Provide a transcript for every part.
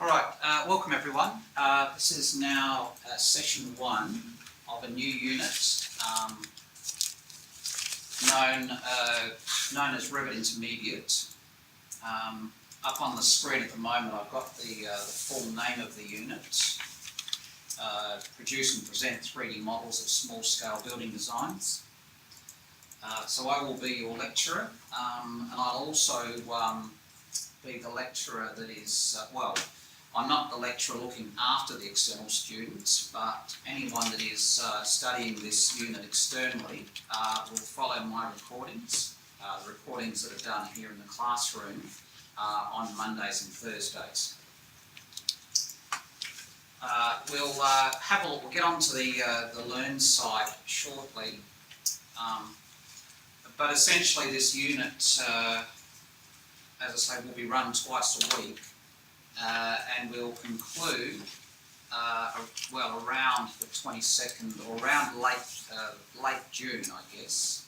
Alright, welcome everyone. This is now session 1 of a new unit known as Revit Intermediate. Up on the screen at the moment I've got the full name of the unit. Produce and present 3D models of small scale building designs. So I will be your lecturer, and I'll also be the lecturer that is, I'm not the lecturer looking after the external students, but anyone that is studying this unit externally will follow my recordings, the recordings that are done here in the classroom on Mondays and Thursdays. We'll get on to the Learn site shortly, but essentially this unit, as I say, will be run twice a week. And we'll conclude around the 22nd or around late June, I guess,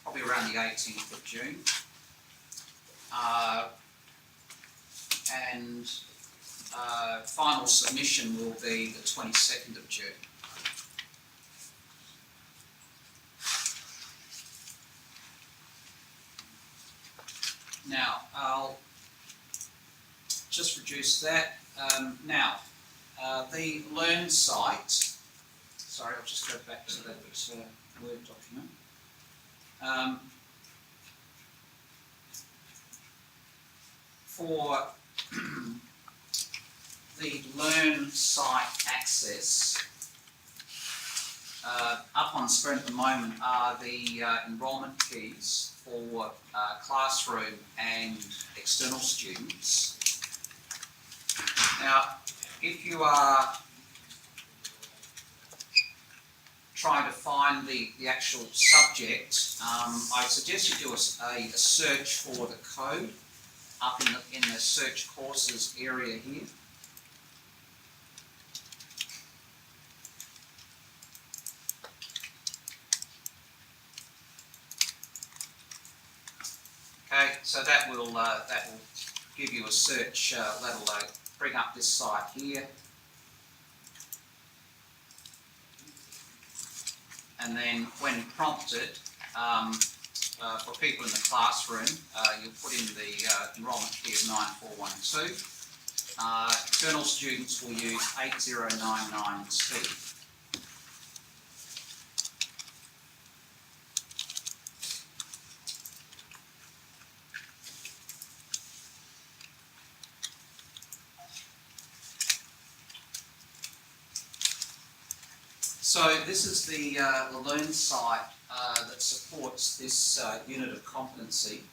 probably around the 18th of June, and final submission will be the 22nd of June. Now I'll just reduce that. The Learn site, sorry, I'll just go back to that Word document. For the Learn site access, up on screen at the moment are the enrolment keys for classroom and external students. Now, if you are trying to find the actual subject, I suggest you do a search for the code up in the search courses area here. Okay, so that will give you a search. That'll bring up this site here, and then when prompted, for people in the classroom, you'll put in the enrolment key of 9412. External students will use 8099T. So this is the Learn site that supports this unit of competency.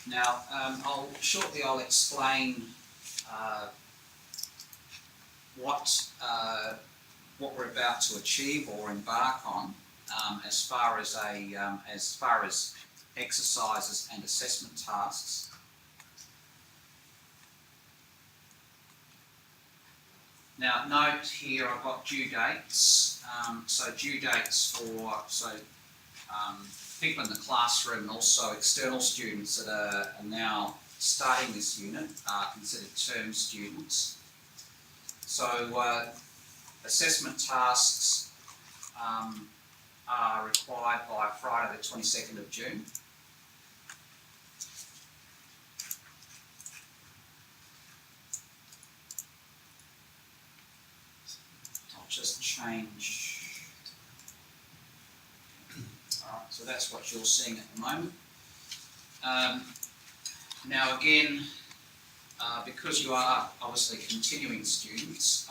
Now, I'll explain what we're about to achieve or embark on as far as exercises and assessment tasks. Now note here I've got due dates, so due dates for people in the classroom and also external students that are now starting this unit are considered term students. So assessment tasks are required by Friday the 22nd of June. Just change. Alright, so that's what you're seeing at the moment. Now again, because you are obviously continuing students,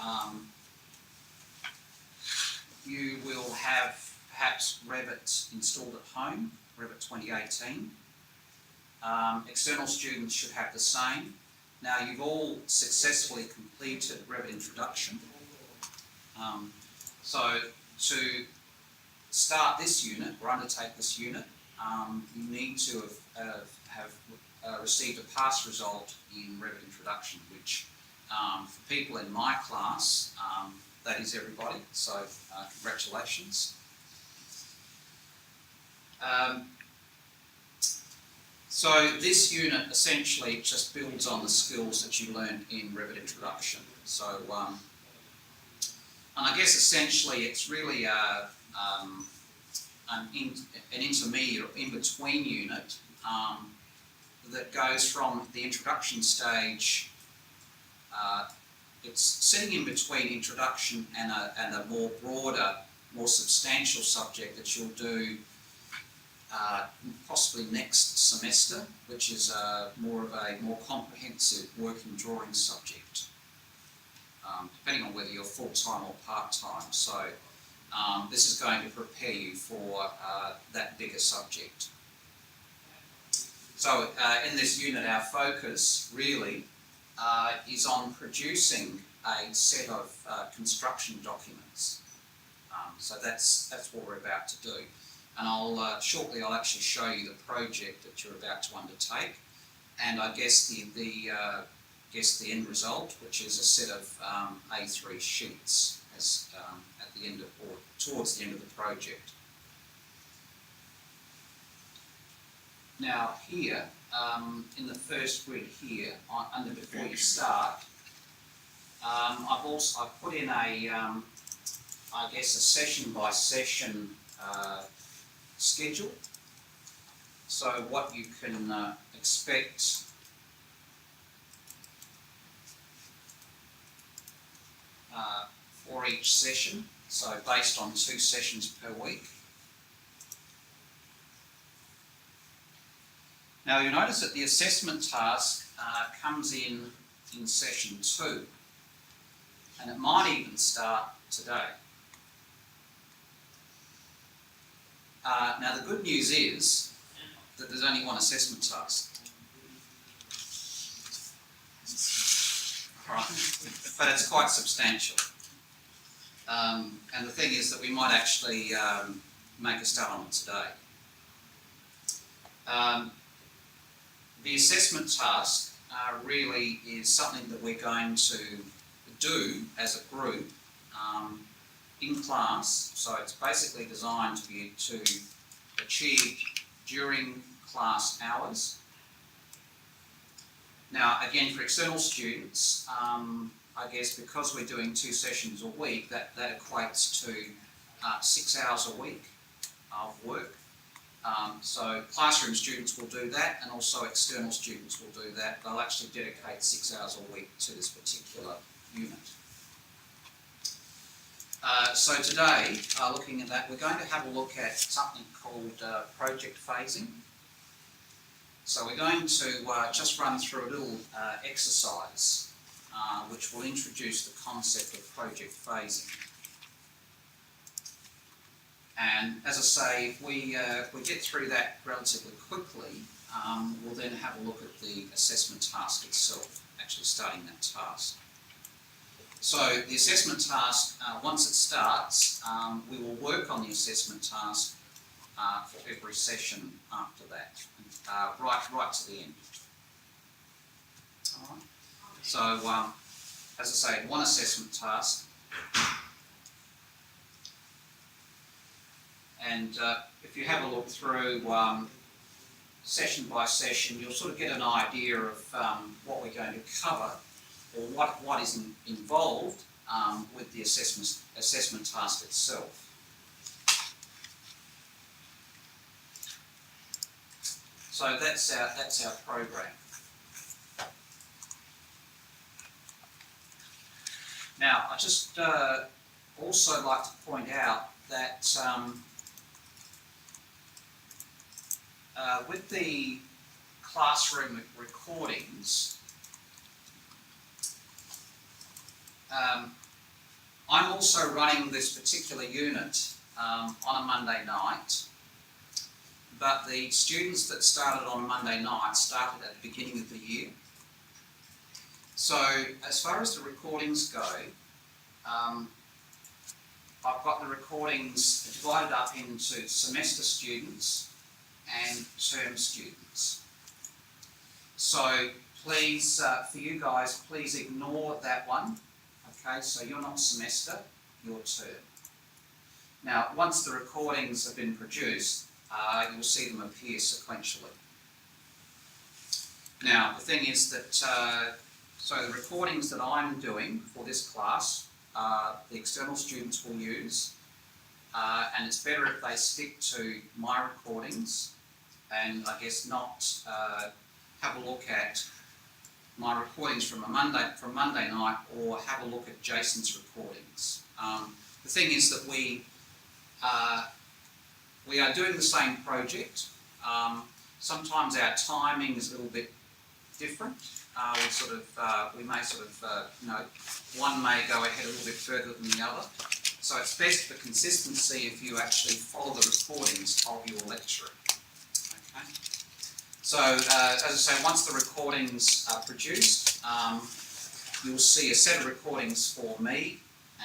you will have perhaps Revit installed at home, Revit 2018. External students should have the same. Now you've all successfully completed Revit Introduction. So to start this unit or undertake this unit, you need to have received a pass result in Revit Introduction, which for people in my class, that is everybody, so congratulations. So this unit essentially just builds on the skills that you learned in Revit Introduction. So, and I guess essentially it's really an intermediate or in-between unit that goes from the introduction stage. It's sitting in between introduction and a more broader, more substantial subject that you'll do possibly next semester, which is more of a more comprehensive working drawing subject, depending on whether you're full-time or part-time. So this is going to prepare you for that bigger subject. So in this unit, our focus really is on producing a set of construction documents. So that's what we're about to do. And I'll shortly I'll actually show you the project that you're about to undertake, and I guess the end result, which is a set of A3 sheets as at the end of, or towards the end of the project. Now here, in the first grid here, under before you start, I've put in a I guess a session by session schedule. So what you can expect for each session, so based on 2 sessions per week. Now you'll notice that the assessment task comes in session 2, and it might even start today. Now the good news is that there's only one assessment task. Right. But it's quite substantial. And the thing is that we might actually make a start on it today. The assessment task really is something that we're going to do as a group in class. So it's basically designed to be achieved during class hours. Now again, for external students, I guess because we're doing 2 sessions a week, that equates to 6 hours a week of work. So classroom students will do that, and also external students will do that. They'll actually dedicate 6 hours a week to this particular unit. So today, looking at that, we're going to have a look at something called project phasing. So we're going to just run through a little exercise which will introduce the concept of project phasing. And as I say, if we get through that relatively quickly, we'll then have a look at the assessment task itself, actually starting that task. So the assessment task, once it starts, we will work on the assessment task for every session after that, right to the end. All right. So, as I say, one assessment task, and if you have a look through session by session, you'll sort of get an idea of what we're going to cover, or what is involved with the assessment task itself. So that's our program. Now, I just also like to point out that with the classroom recordings, I'm also running this particular unit on a Monday night, but the students that started on Monday night started at the beginning of the year. So as far as the recordings go, I've got the recordings divided up into semester students and term students. So please, for you guys, please ignore that one. Okay, so you're not semester, you're term. Now, once the recordings have been produced, you'll see them appear sequentially. Now, the thing is that, so the recordings that I'm doing for this class, the external students will use, and it's better if they stick to my recordings and I guess not have a look at my recordings from Monday night, or have a look at Jason's recordings. The thing is that we are doing the same project. Sometimes our timing is a little bit different. We may one may go ahead a little bit further than the other. So it's best for consistency if you actually follow the recordings of your lecturer. Okay. So as I say, once the recordings are produced, you'll see a set of recordings for me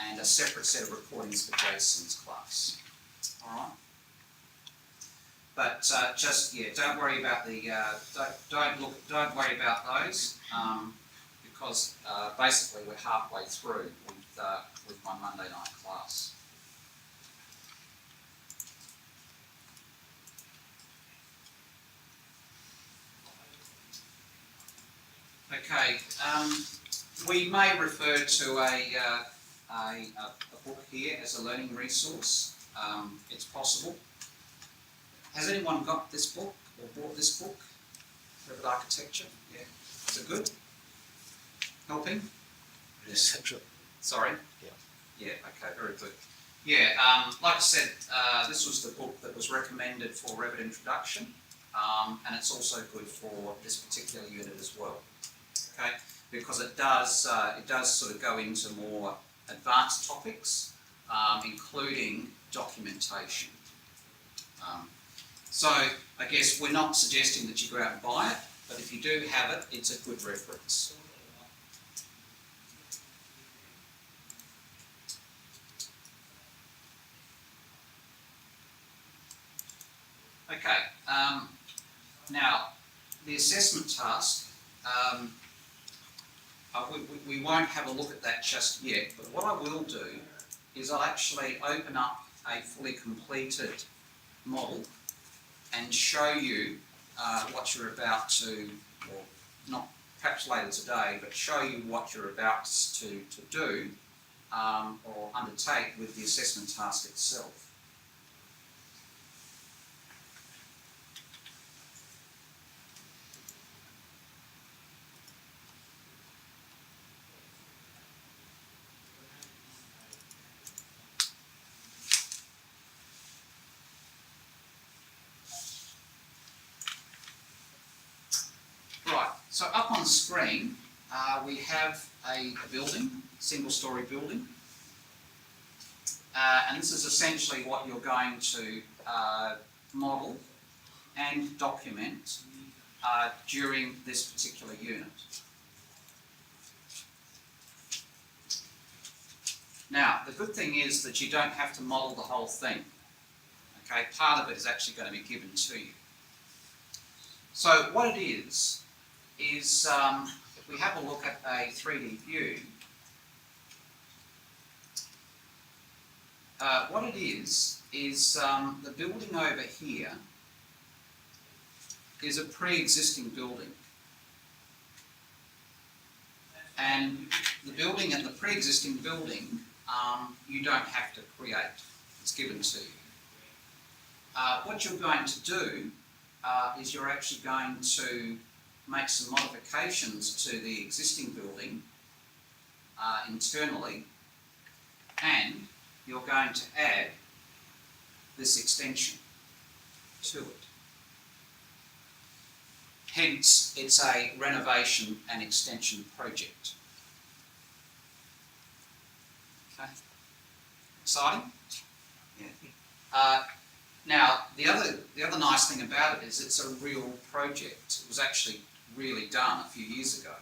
and a separate set of recordings for Jason's class. All right. But don't worry about the don't worry about those, because basically we're halfway through with my Monday night class. Okay, we may refer to a book here as a learning resource. It's possible. Has anyone got this book or bought this book? Revit Architecture? Yeah. Is it good? Helping? Yes. Sorry? Yeah. Yeah, okay, very good. Yeah, like I said, this was the book that was recommended for Revit Introduction, and it's also good for this particular unit as well. Okay, because it does sort of go into more advanced topics, including documentation. So I guess we're not suggesting that you go out and buy it, but if you do have it, it's a good reference. Okay, now the assessment task, we won't have a look at that just yet, but what I will do is I'll actually open up a fully completed model and show you what you're about to, or not perhaps later today, but show you what you're about to do or undertake with the assessment task itself. Right, so up on the screen we have a building, single-storey building, and this is essentially what you're going to model and document during this particular unit. Now, the good thing is that you don't have to model the whole thing. Okay, part of it is actually going to be given to you. So what it is if we have a look at a 3D view, what it is the building over here is a pre-existing building. And the building and the pre-existing building, you don't have to create. It's given to you. What you're going to do is you're actually going to make some modifications to the existing building internally, and you're going to add this extension to it. Hence, it's a renovation and extension project. Okay. Exciting? Yeah. Now, the other nice thing about it is it's a real project. It was actually really done a few years ago.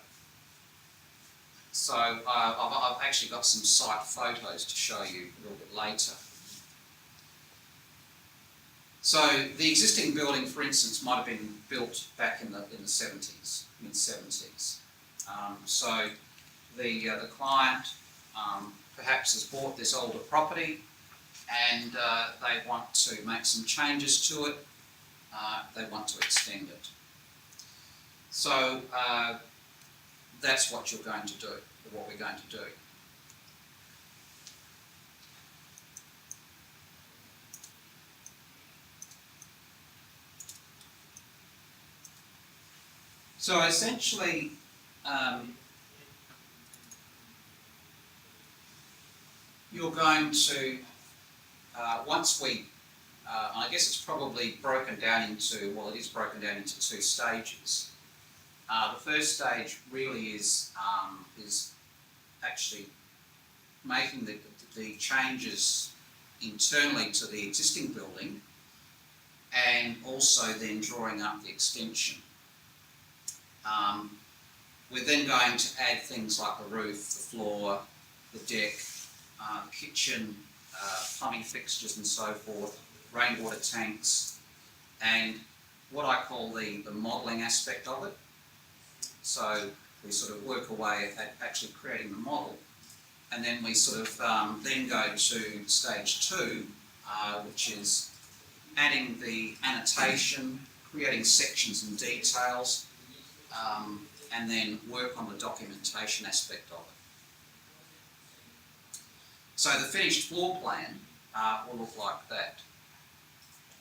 So I've actually got some site photos to show you a little bit later. So the existing building, for instance, might have been built back in the 70s, mid-70s. So the client perhaps has bought this older property, and they want to make some changes to it. They want to extend it. So that's what you're going to do, or what we're going to do. So essentially, you're going to, once we, I guess it's probably broken down into, well, it is broken down into two stages. The first stage really is actually making the changes internally to the existing building, and also then drawing up the extension. We're then going to add things like the roof, the floor, the deck, the kitchen, plumbing fixtures and so forth, rainwater tanks, and what I call the modelling aspect of it. So we sort of work away at actually creating the model, and then we sort of then go to stage two, which is adding the annotation, creating sections and details, and then work on the documentation aspect of it. So the finished floor plan will look like that,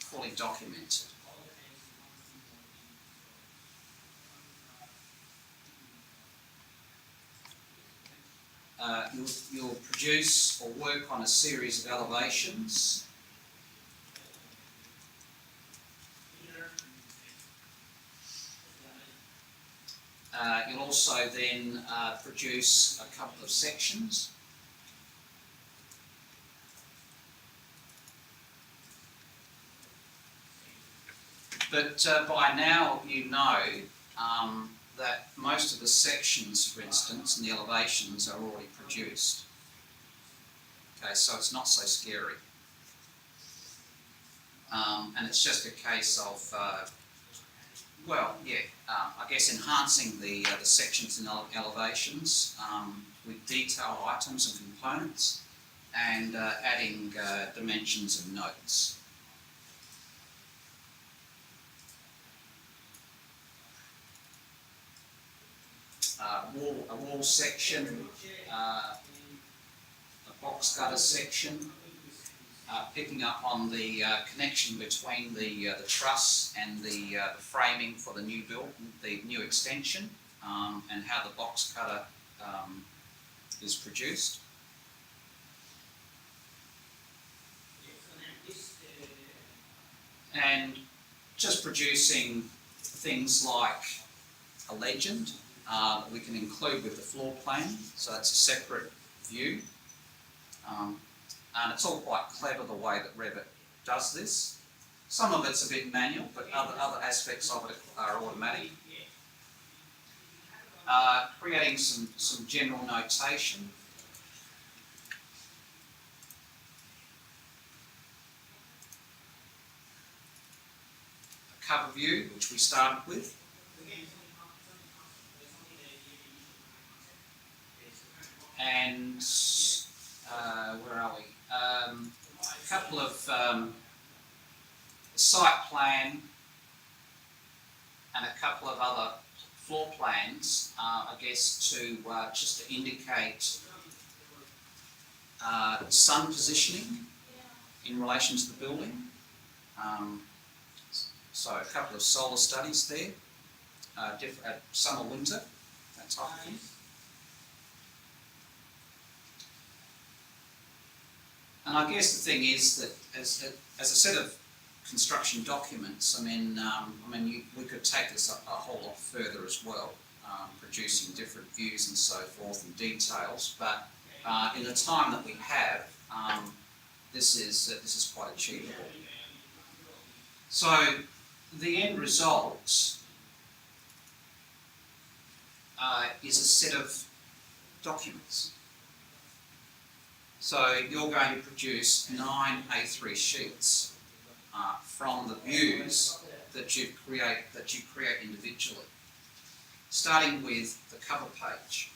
fully documented. You'll produce or work on a series of elevations. You'll also then produce a couple of sections. But by now you know that most of the sections, for instance, and the elevations are already produced. Okay, so it's not so scary. And it's just a case of, I guess enhancing the sections and elevations with detail items and components, and adding dimensions and notes. A wall section, a box gutter section, picking up on the connection between the truss and the framing for the new build, the new extension, and how the box cutter is produced. And just producing things like a legend that we can include with the floor plan, so that's a separate view. And it's all quite clever the way that Revit does this. Some of it's a bit manual, but other aspects of it are automatic. Creating some general notation. A cover view, which we started with. And where are we? A couple of site plan and a couple of other floor plans, I guess, to just to indicate sun positioning in relation to the building. So a couple of solar studies there, summer, winter, that type of thing. And I guess the thing is that as a set of construction documents, we could take this a whole lot further as well, producing different views and so forth and details. But in the time that we have, this is quite achievable. So the end result is a set of documents. So you're going to produce 9 A3 sheets from the views that you create individually, starting with the cover page.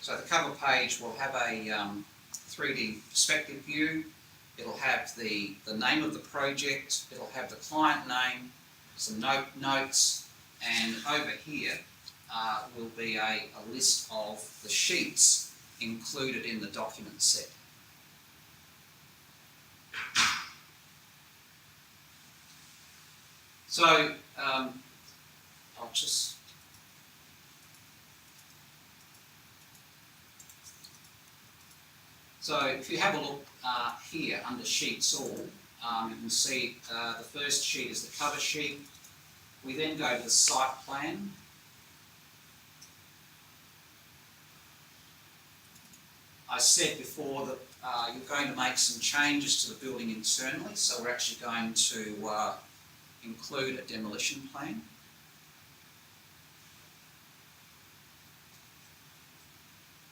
So the cover page will have a 3D perspective view. It'll have the name of the project. It'll have the client name, some notes, and over here will be a list of the sheets included in the document set. So I'll just So if you have a look here under Sheets All, you can see the first sheet is the cover sheet. We then go to the site plan. I said before that you're going to make some changes to the building internally, so we're actually going to include a demolition plan.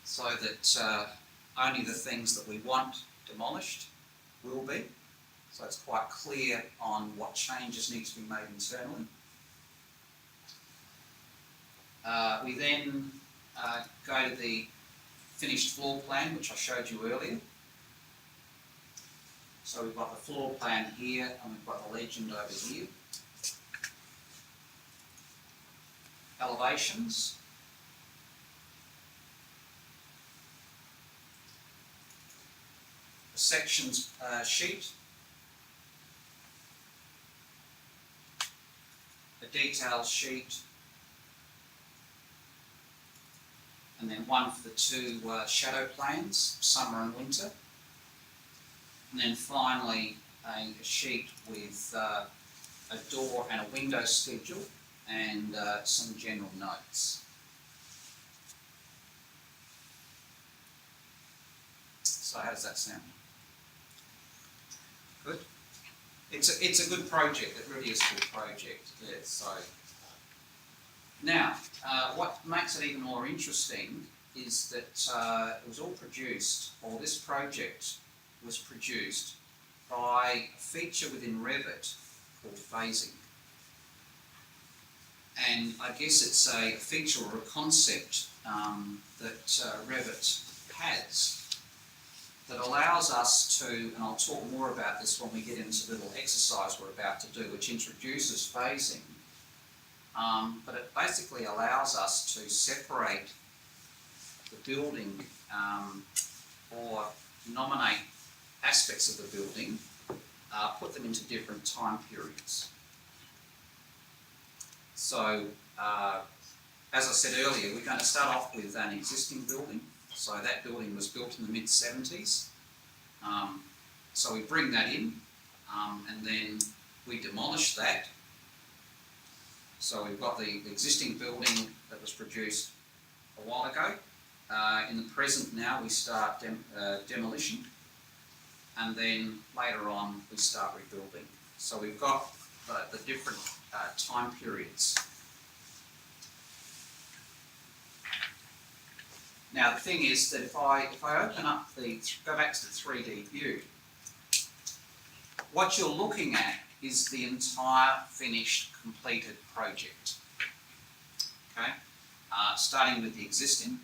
So that only the things that we want demolished will be. So it's quite clear on what changes need to be made internally. We then go to the finished floor plan, which I showed you earlier. So we've got the floor plan here, and we've got the legend over here. Elevations. The sections sheet. The details sheet. And then one for the two shadow planes, summer and winter. And then finally a sheet with a door and a window schedule and some general notes. So how does that sound? Good? It's a good project, it really is a good project. Yeah, so now, what makes it even more interesting is that it was all produced, or this project was produced by a feature within Revit called phasing. And I guess it's a feature or a concept that Revit has that allows us to, and I'll talk more about this when we get into the little exercise we're about to do, which introduces phasing. But it basically allows us to separate the building or nominate aspects of the building, put them into different time periods. So, as I said earlier, we're going to start off with an existing building. So that building was built in the mid-70s. So we bring that in, and then we demolish that. So we've got the existing building that was produced a while ago. In the present now we start demolition, and then later on we start rebuilding. So we've got the different time periods. Now the thing is that if I open up go back to the 3D view, what you're looking at is the entire finished, completed project. Okay, starting with the existing.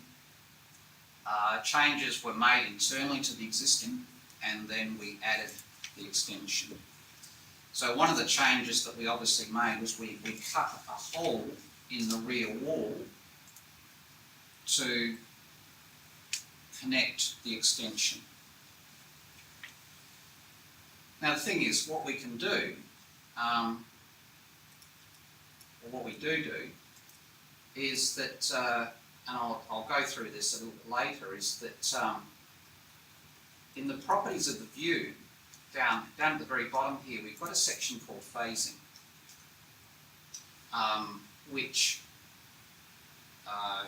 Changes were made internally to the existing, and then we added the extension. So one of the changes that we obviously made was we cut a hole in the rear wall to connect the extension. Now the thing is, what we can do, or what we do is that, and I'll go through this a little bit later, is that in the properties of the view, down at the very bottom here, we've got a section called phasing, which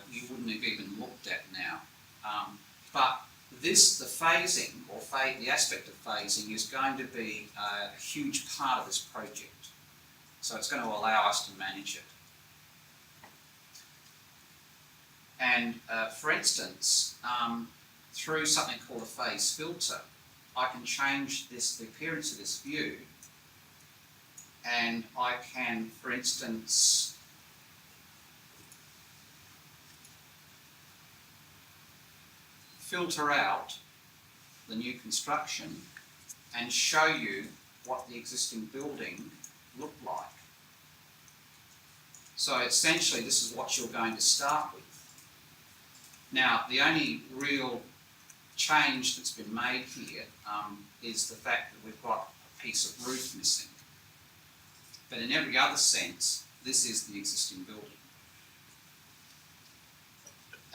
you wouldn't have even looked at now. But the phasing, or the aspect of phasing, is going to be a huge part of this project. So it's going to allow us to manage it. And for instance, through something called a phase filter, I can change the appearance of this view, and I can, for instance, filter out the new construction and show you what the existing building looked like. So essentially this is what you're going to start with. Now the only real change that's been made here is the fact that we've got a piece of roof missing. But in every other sense, this is the existing building.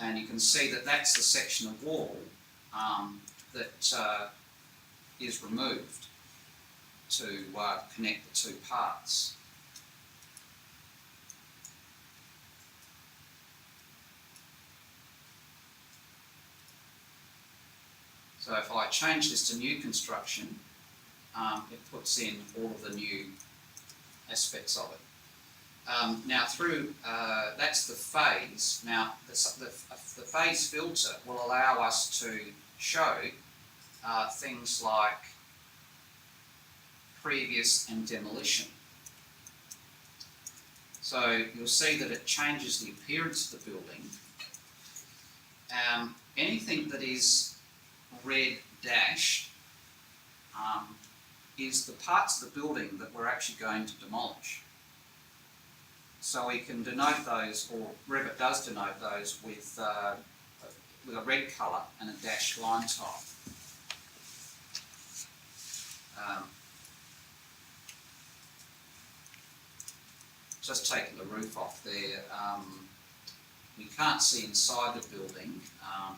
And you can see that that's the section of wall that is removed to connect the two parts. So if I change this to new construction, it puts in all of the new aspects of it. Now through, that's the phase. Now the phase filter will allow us to show things like previous and demolition. So you'll see that it changes the appearance of the building. Anything that is red dashed is the parts of the building that we're actually going to demolish. So we can denote those, or Revit does denote those, with a red colour and a dashed line type. Just taking the roof off there, you can't see inside the building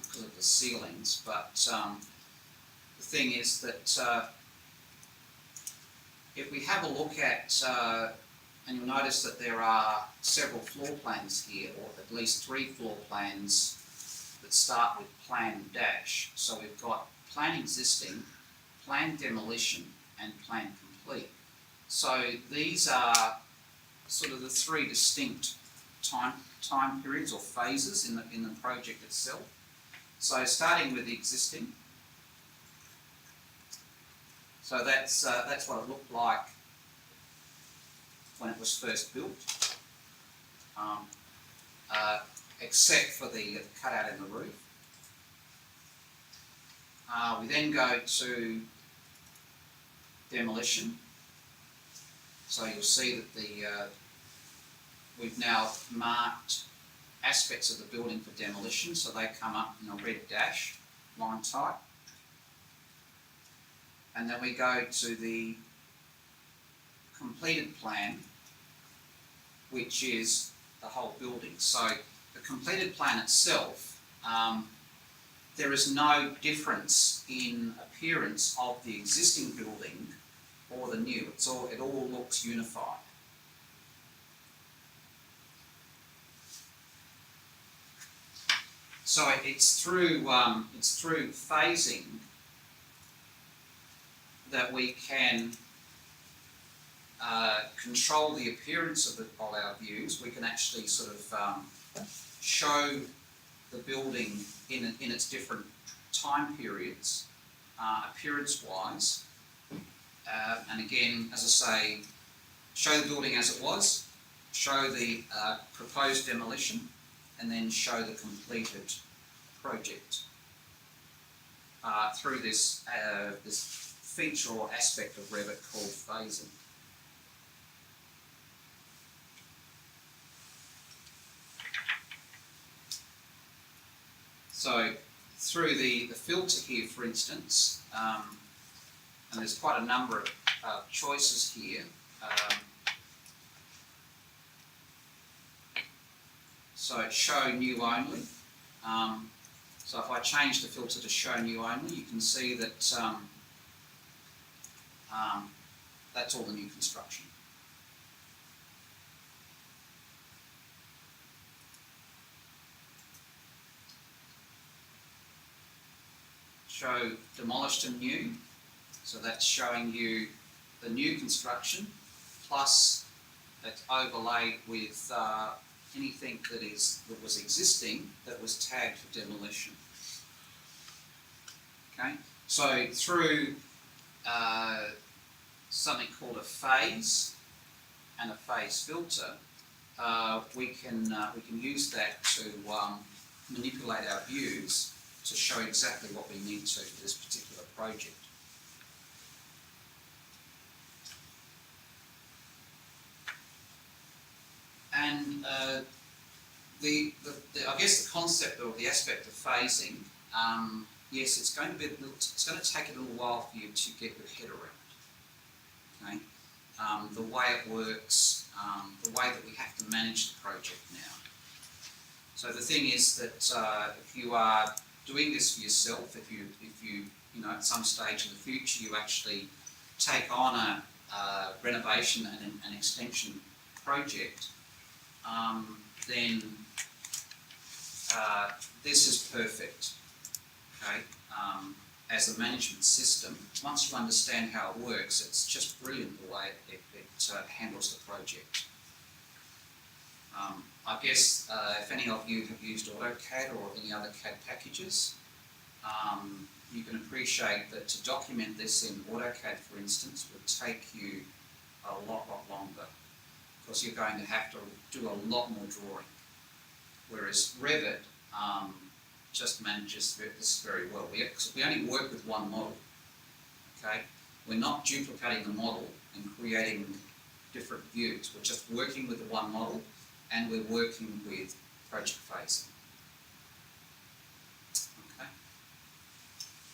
because of the ceilings, but the thing is that if we have a look at, and you'll notice that there are several floor plans here, or at least 3 floor plans that start with plan dash. So we've got plan existing, plan demolition, and plan complete. So these are sort of the 3 distinct time periods or phases in the project itself. So starting with the existing, so that's what it looked like when it was first built, except for the cutout in the roof. We then go to demolition. So you'll see that we've now marked aspects of the building for demolition, so they come up in a red dash, line type. And then we go to the completed plan, which is the whole building. So the completed plan itself, there is no difference in appearance of the existing building or the new. It all looks unified. So it's through phasing that we can control the appearance of our views. We can actually sort of show the building in its different time periods, appearance-wise. And again, as I say, show the building as it was, show the proposed demolition, and then show the completed project through this feature or aspect of Revit called phasing. So through the filter here, for instance, and there's quite a number of choices here. So it's show new only. So if I change the filter to show new only, you can see that that's all the new construction. Show demolished and new. So that's showing you the new construction, plus it's overlaid with anything that was existing that was tagged for demolition. Okay, so through something called a phase and a phase filter, we can use that to manipulate our views to show exactly what we need to for this particular project. And And I guess the concept or the aspect of phasing, yes, it's going to take a little while for you to get your head around. Okay, the way it works, the way that we have to manage the project now. So the thing is that if you are doing this for yourself, if you at some stage in the future you actually take on a renovation and an extension project, then this is perfect. Okay, as a management system, once you understand how it works, it's just brilliant the way it handles the project. I guess if any of you have used AutoCAD or any other CAD packages, you can appreciate that to document this in AutoCAD, for instance, would take you a lot longer, because you're going to have to do a lot more drawing. Whereas Revit just manages this very well. We only work with one model. Okay, we're not duplicating the model and creating different views. We're just working with the one model, and we're working with project phasing. Okay.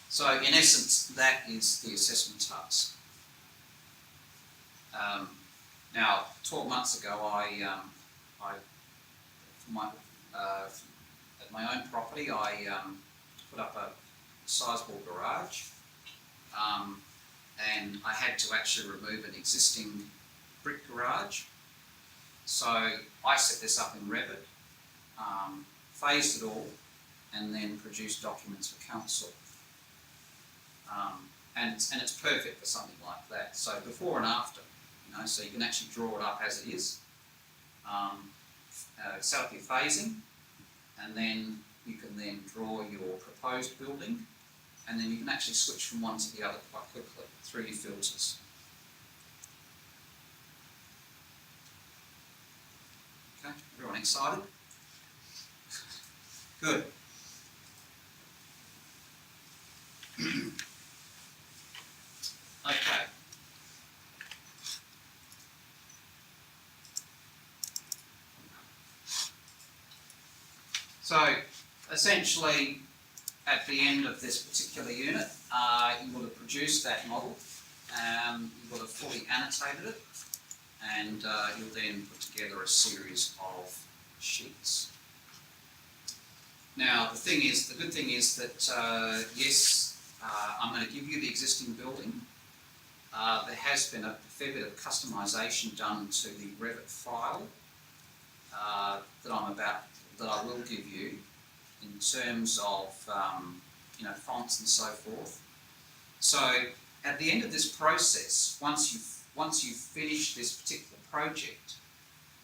So in essence, that is the assessment task. Now, 12 months ago, at my own property, I put up a sizable garage, and I had to actually remove an existing brick garage. So I set this up in Revit, phased it all, and then produced documents for council. And it's perfect for something like that. So before and after, so you can actually draw it up as it is. Set up your phasing, and then you can then draw your proposed building, and then you can actually switch from one to the other quite quickly through your filters. Okay, everyone excited? Good. Okay. So essentially, at the end of this particular unit, you will have produced that model, you will have fully annotated it, and you'll then put together a series of sheets. Now, the good thing is that yes, I'm going to give you the existing building. There has been a fair bit of customisation done to the Revit file that I will give you in terms of fonts and so forth. So at the end of this process, once you've finished this particular project,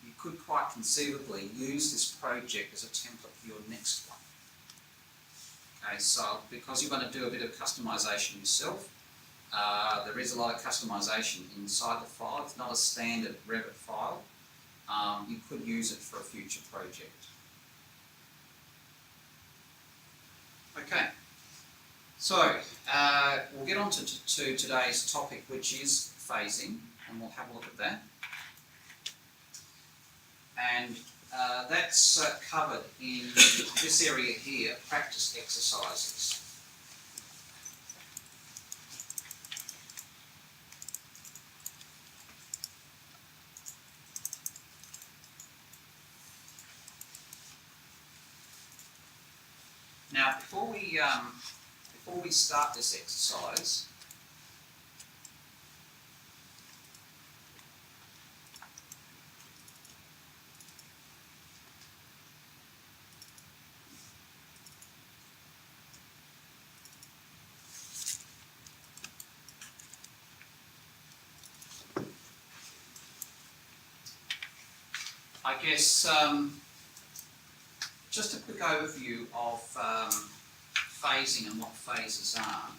you could quite conceivably use this project as a template for your next one. Okay, so because you're going to do a bit of customisation yourself, there is a lot of customisation inside the file. It's not a standard Revit file. You could use it for a future project. Okay, so we'll get on to today's topic, which is phasing, and we'll have a look at that. And that's covered in this area here, practice exercises. Now, before we start this exercise, I guess just a quick overview of phasing and what phases are.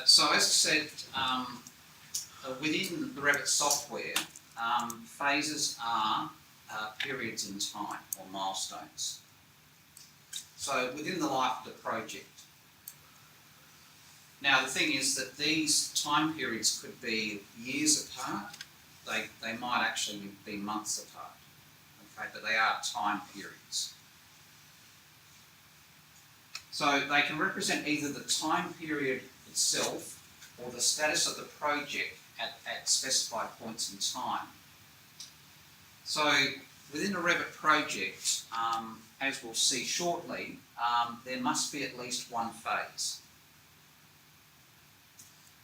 So as I said, within the Revit software, phases are periods in time or milestones. So within the life of the project, Now the thing is that these time periods could be years apart. They might actually be months apart, okay, but they are time periods. So they can represent either the time period itself or the status of the project at specified points in time. So within a Revit project, as we'll see shortly, there must be at least one phase.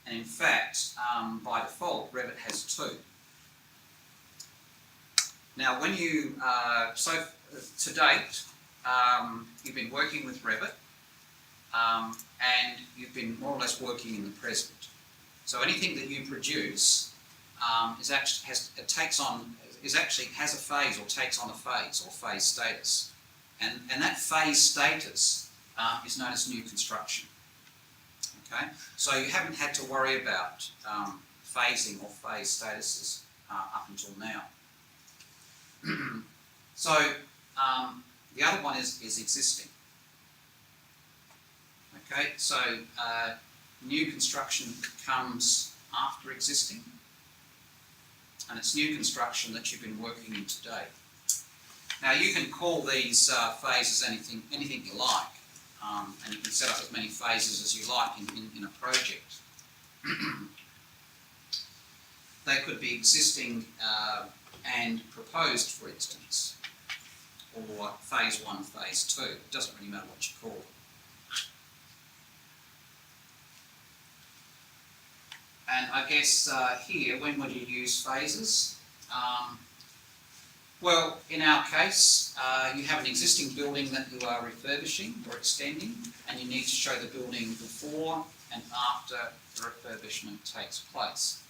And in fact, by default, Revit has two. Now, when you, to date, you've been working with Revit, and you've been more or less working in the present. So anything that you produce has a phase or takes on a phase or phase status, and that phase status is known as new construction. Okay, so you haven't had to worry about phasing or phase statuses up until now. So the other one is existing. Okay, so new construction comes after existing, and it's new construction that you've been working in today. Now you can call these phases anything you like, and you can set up as many phases as you like in a project. They could be existing and proposed, for instance, or phase 1, phase 2. It doesn't really matter what you call it. And I guess here, when would you use phases? Well, in our case, you have an existing building that you are refurbishing or extending, and you need to show the building before and after the refurbishment takes place.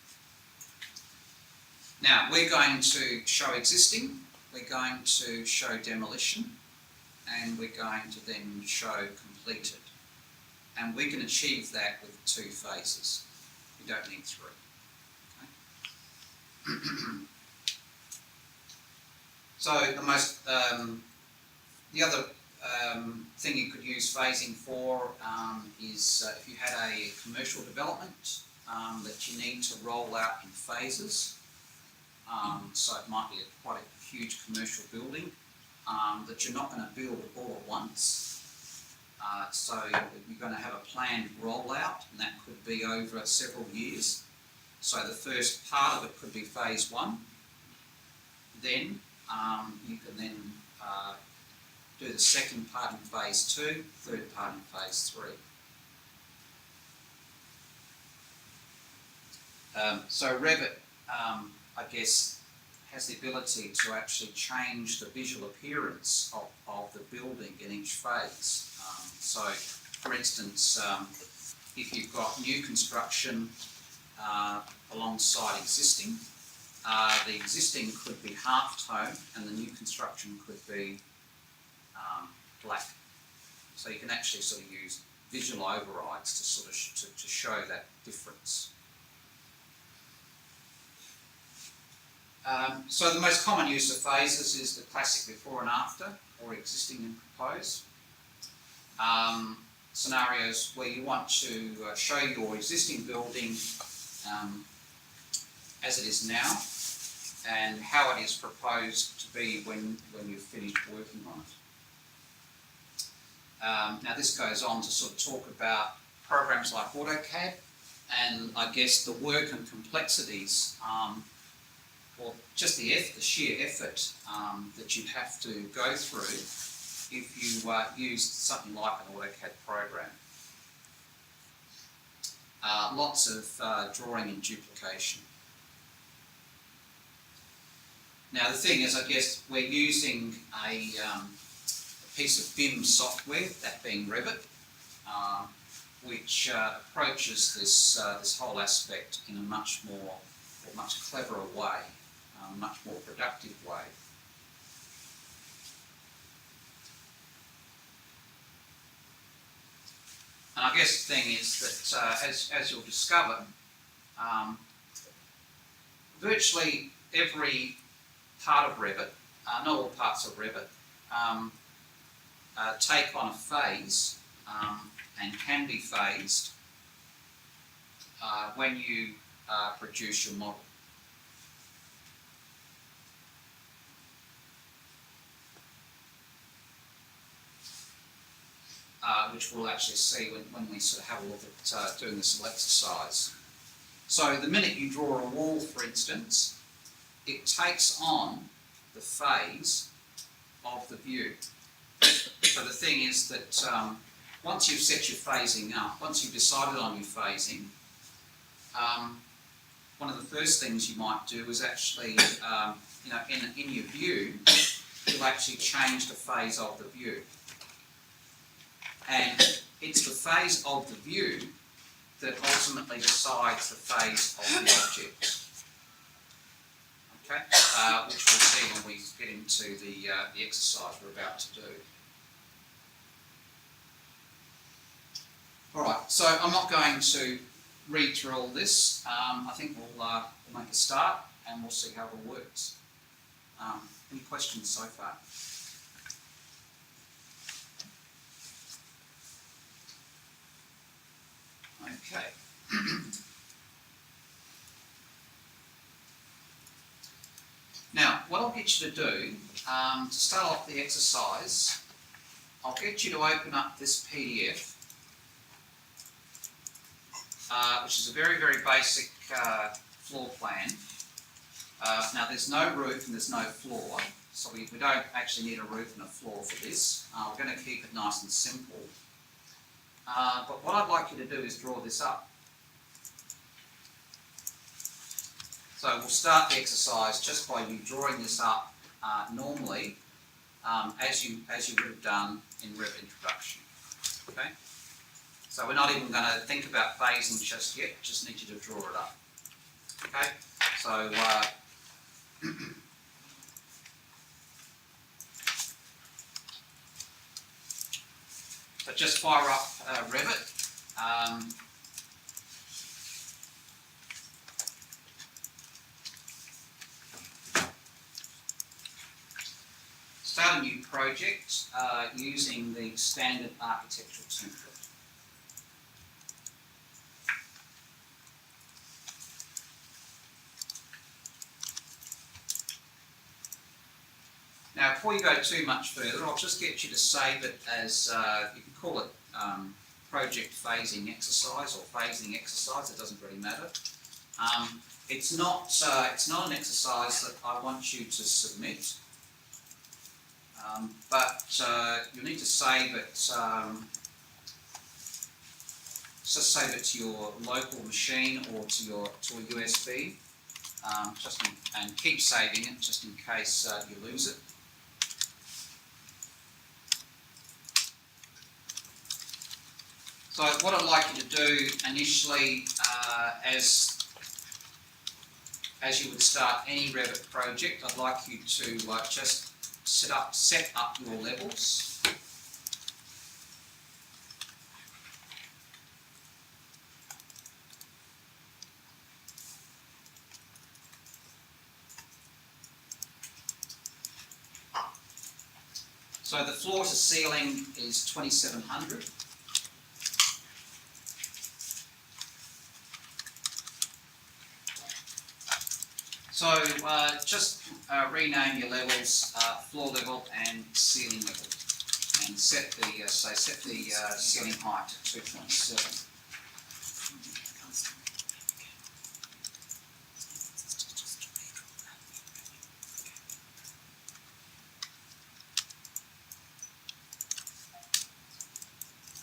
Now, we're going to show existing, we're going to show demolition, and we're going to then show completed. And we can achieve that with 2 phases. We don't need 3. Okay? So the other thing you could use phasing for is if you had a commercial development that you need to roll out in phases. So it might be quite a huge commercial building that you're not going to build all at once. So you're going to have a planned rollout, and that could be over several years. So the first part of it could be phase 1. Then you can then do the second part in phase 2, third part in phase 3. So Revit, I guess, has the ability to actually change the visual appearance of the building in each phase. So, for instance, if you've got new construction alongside existing, the existing could be half-tone and the new construction could be black. So you can actually sort of use visual overrides to sort of to show that difference. So the most common use of phases is the classic before and after, or existing and proposed. Scenarios where you want to show your existing building as it is now, and how it is proposed to be when you've finished working on it. Now this goes on to sort of talk about programs like AutoCAD, and I guess the work and complexities, or just the sheer effort that you'd have to go through if you used something like an AutoCAD program. Lots of drawing and duplication. Now the thing is, I guess we're using a piece of BIM software, that being Revit, which approaches this whole aspect in a much cleverer way, much more productive way. And I guess the thing is that, as you'll discover, virtually every part of Revit, not all parts of Revit, take on a phase and can be phased when you produce your model. Which we'll actually see when we sort of have a look at doing this little exercise. So the minute you draw a wall, for instance, it takes on the phase of the view. So the thing is that once you've set your phasing up, once you've decided on your phasing, one of the first things you might do is actually, in your view, you'll actually change the phase of the view. And it's the phase of the view that ultimately decides the phase of the object. Okay, which we'll see when we get into the exercise we're about to do. All right, so I'm not going to read through all this. I think we'll make a start and we'll see how it all works. Any questions so far? Okay. Now, what I'll get you to do, to start off the exercise, I'll get you to open up this PDF, which is a very, very basic floor plan. Now, there's no roof and there's no floor, so we don't actually need a roof and a floor for this. We're going to keep it nice and simple. But what I'd like you to do is draw this up. So we'll start the exercise just by you drawing this up normally, as you would have done in Revit Introduction. Okay? So we're not even going to think about phasing just yet, just need you to draw it up. Okay? So so just fire up Revit. Start a new project using the standard architectural template. Now, before you go too much further, I'll just get you to save it as, you can call it project phasing exercise or phasing exercise, it doesn't really matter. It's not an exercise that I want you to submit, but you'll need to save it, just save it to your local machine or to a USB, and keep saving it just in case you lose it. So what I'd like you to do initially, as you would start any Revit project, I'd like you to just set up your levels. So the floor to ceiling is 2700. So just rename your levels, floor level and ceiling level, and set the ceiling height to 2.7.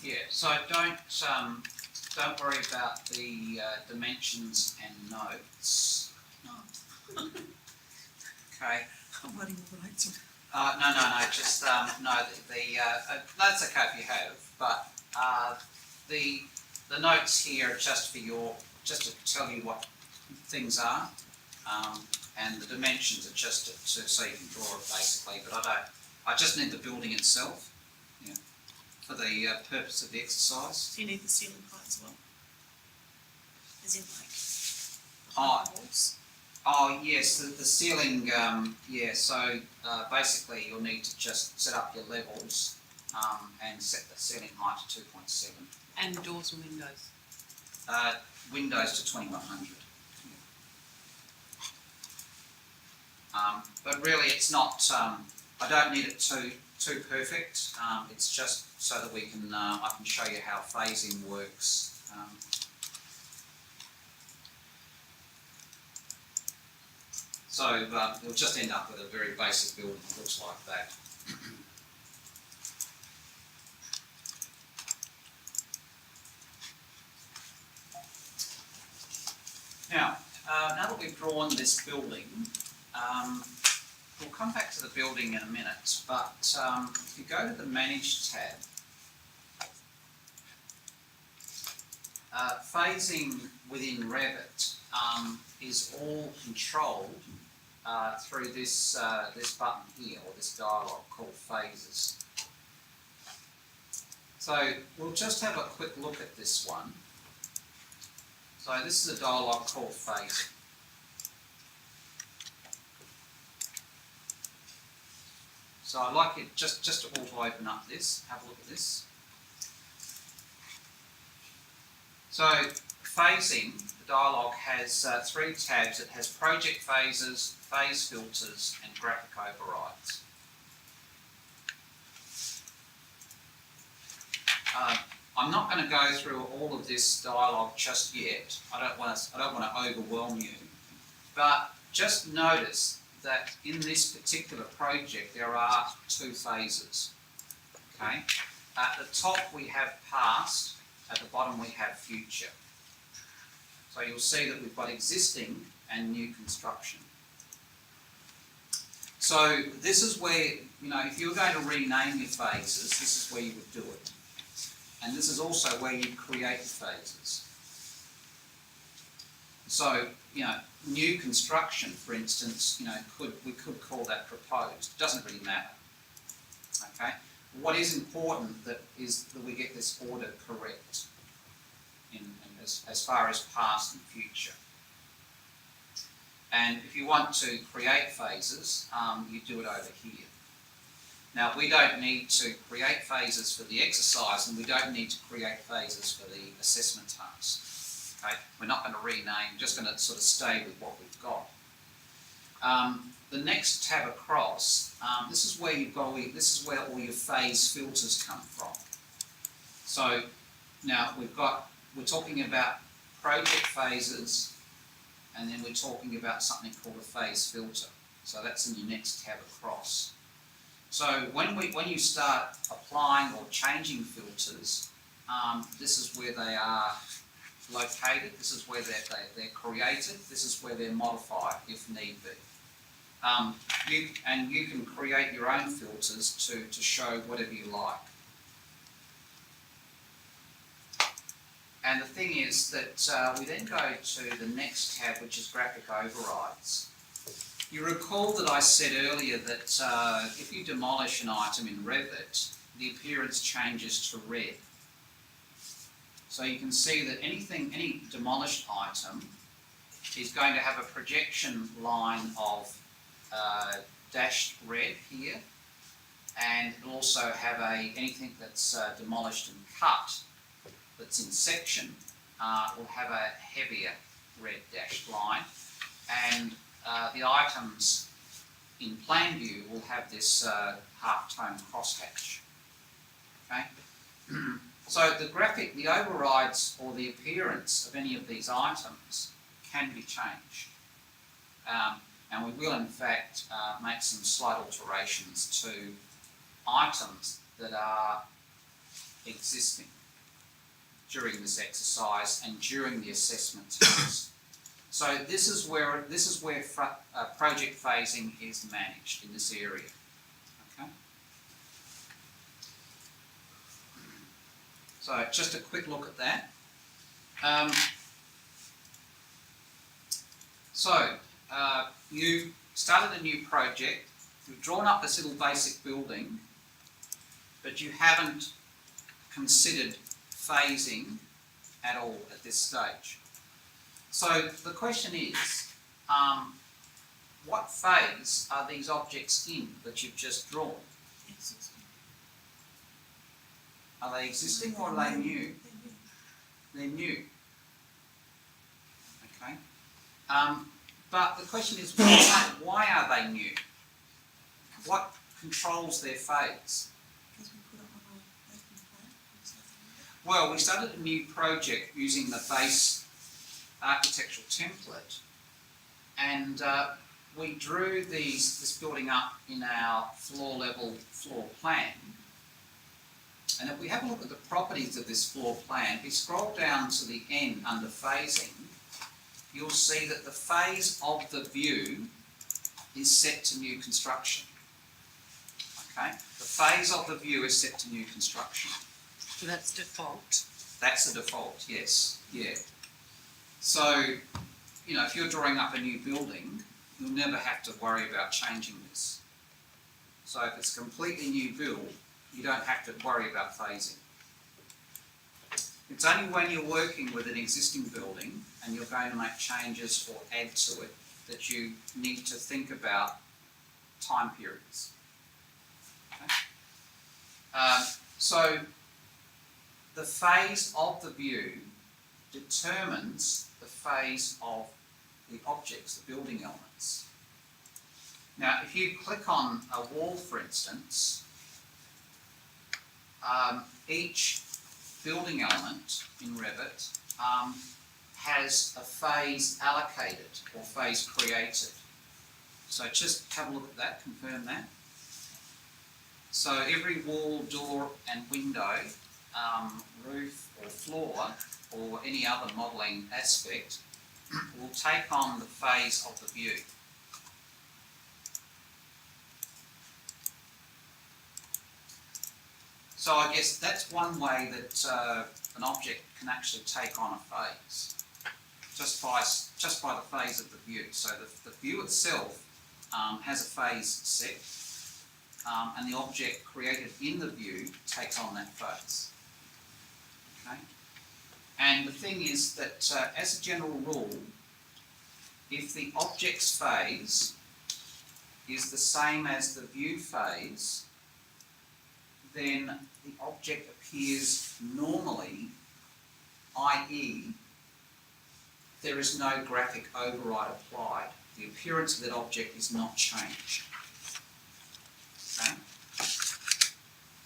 Yeah. So don't worry about the dimensions and notes. Okay. I'm writing all the notes. No. Just no. That's okay if you have, but the notes here are just to tell you what things are, and the dimensions are just so you can draw it basically. But I just need the building itself, yeah, for the purpose of the exercise. Do you need the ceiling height as well? As in walls? Oh yes, the ceiling, yeah, so basically you'll need to just set up your levels and set the ceiling height to 2.7. And doors and windows. Windows to 2100. But really it's not, I don't need it too perfect. It's just so that we can, I can show you how phasing works. So it'll just end up with a very basic building that looks like that. Now that we've drawn this building, we'll come back to the building in a minute, but if you go to the Manage tab, phasing within Revit is all controlled through this button here, or this dialog called Phases. So we'll just have a quick look at this one. So this is a dialog called Phasing. So I'd like it just to auto open up this, have a look at this. So phasing, the dialog has 3 tabs. It has project phases, phase filters and graphic overrides. I'm not going to go through all of this dialog just yet. I don't want to overwhelm you, but just notice that in this particular project there are 2 phases. Okay, at the top we have past, at the bottom we have future. So you'll see that we've got existing and new construction. So this is where, you know, if you're going to rename your phases, this is where you would do it. And this is also where you create phases. So, you know, new construction, for instance, you know, we could call that proposed. It doesn't really matter. Okay? What is important is that we get this order correct as far as past and future. And if you want to create phases, you do it over here. Now, we don't need to create phases for the exercise, and we don't need to create phases for the assessment task. Okay? We're not going to rename, just going to sort of stay with what we've got. The next tab across, this is where this is where all your phase filters come from. So now we're talking about project phases, and then we're talking about something called a phase filter. So that's in your next tab across. So when you start applying or changing filters, this is where they are located. This is where they're created. This is where they're modified if need be. You can create your own filters to show whatever you like. And the thing is that we then go to the next tab, which is graphic overrides. You recall that I said earlier that if you demolish an item in Revit, the appearance changes to red. So you can see that any demolished item is going to have a projection line of dashed red here, and it'll also have anything that's demolished and cut that's in section will have a heavier red dashed line, and the items in plan view will have this half-tone crosshatch. Okay? So the overrides or the appearance of any of these items can be changed. And we will in fact make some slight alterations to items that are existing during this exercise and during the assessment task. So this is where project phasing is managed in this area. Okay. So just a quick look at that. You started a new project. You've drawn up this little basic building, but you haven't considered phasing at all at this stage. So the question is, what phase are these objects in that you've just drawn? Existing. Are they existing or are they new? They're new. Okay. But the question is, why are they new? What controls their phase? Because we put it on our open plan or something. Well, we started a new project using the base architectural template, and we drew this building up in our floor level floor plan. And if we have a look at the properties of this floor plan, if we scroll down to the end under phasing, you'll see that the phase of the view is set to new construction. Okay, the phase of the view is set to new construction. So that's default. That's the default, yes, yeah. So, you know, if you're drawing up a new building, you'll never have to worry about changing this. So if it's a completely new build, you don't have to worry about phasing. It's only when you're working with an existing building and you're going to make changes or add to it that you need to think about time periods. Okay? So the phase of the view determines the phase of the objects, the building elements. Now, if you click on a wall, for instance, each building element in Revit has a phase allocated or phase created. So just have a look at that, confirm that. So every wall, door and window, roof or floor or any other modelling aspect will take on the phase of the view. So I guess that's one way that an object can actually take on a phase, just by the phase of the view. So the view itself has a phase set, and the object created in the view takes on that phase. Okay? And the thing is that, as a general rule, if the object's phase is the same as the view phase, then the object appears normally, i.e. there is no graphic override applied. The appearance of that object is not changed. Okay?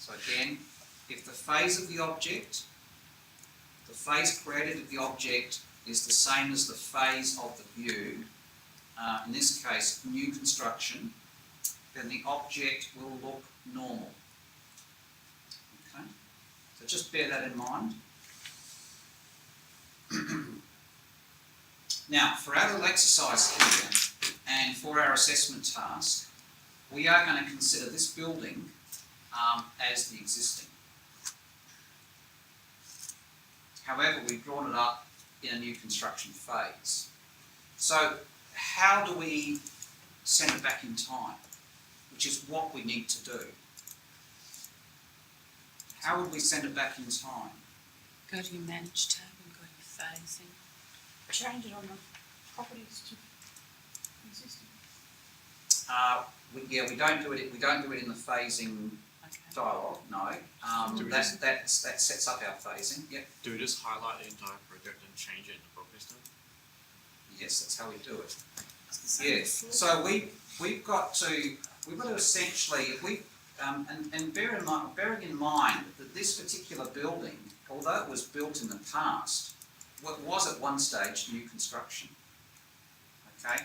So again, if the phase of the object, the phase created of the object is the same as the phase of the view, in this case new construction, then the object will look normal. Okay? So just bear that in mind. Now, for our little exercise here, and for our assessment task, we are going to consider this building as the existing. However, we've drawn it up in a new construction phase. So, how do we send it back in time? Which is what we need to do. How would we send it back in time? Go to your Manage tab and go to Phasing. Change it on the properties to existing. We don't do it. We don't do it in the phasing dialogue. No, that sets up our phasing. Yep. Do we just highlight the entire project and change it in the property stuff? Yes, that's how we do it. Yes. So we've got to essentially bearing in mind that this particular building, although it was built in the past, was at one stage new construction. Okay.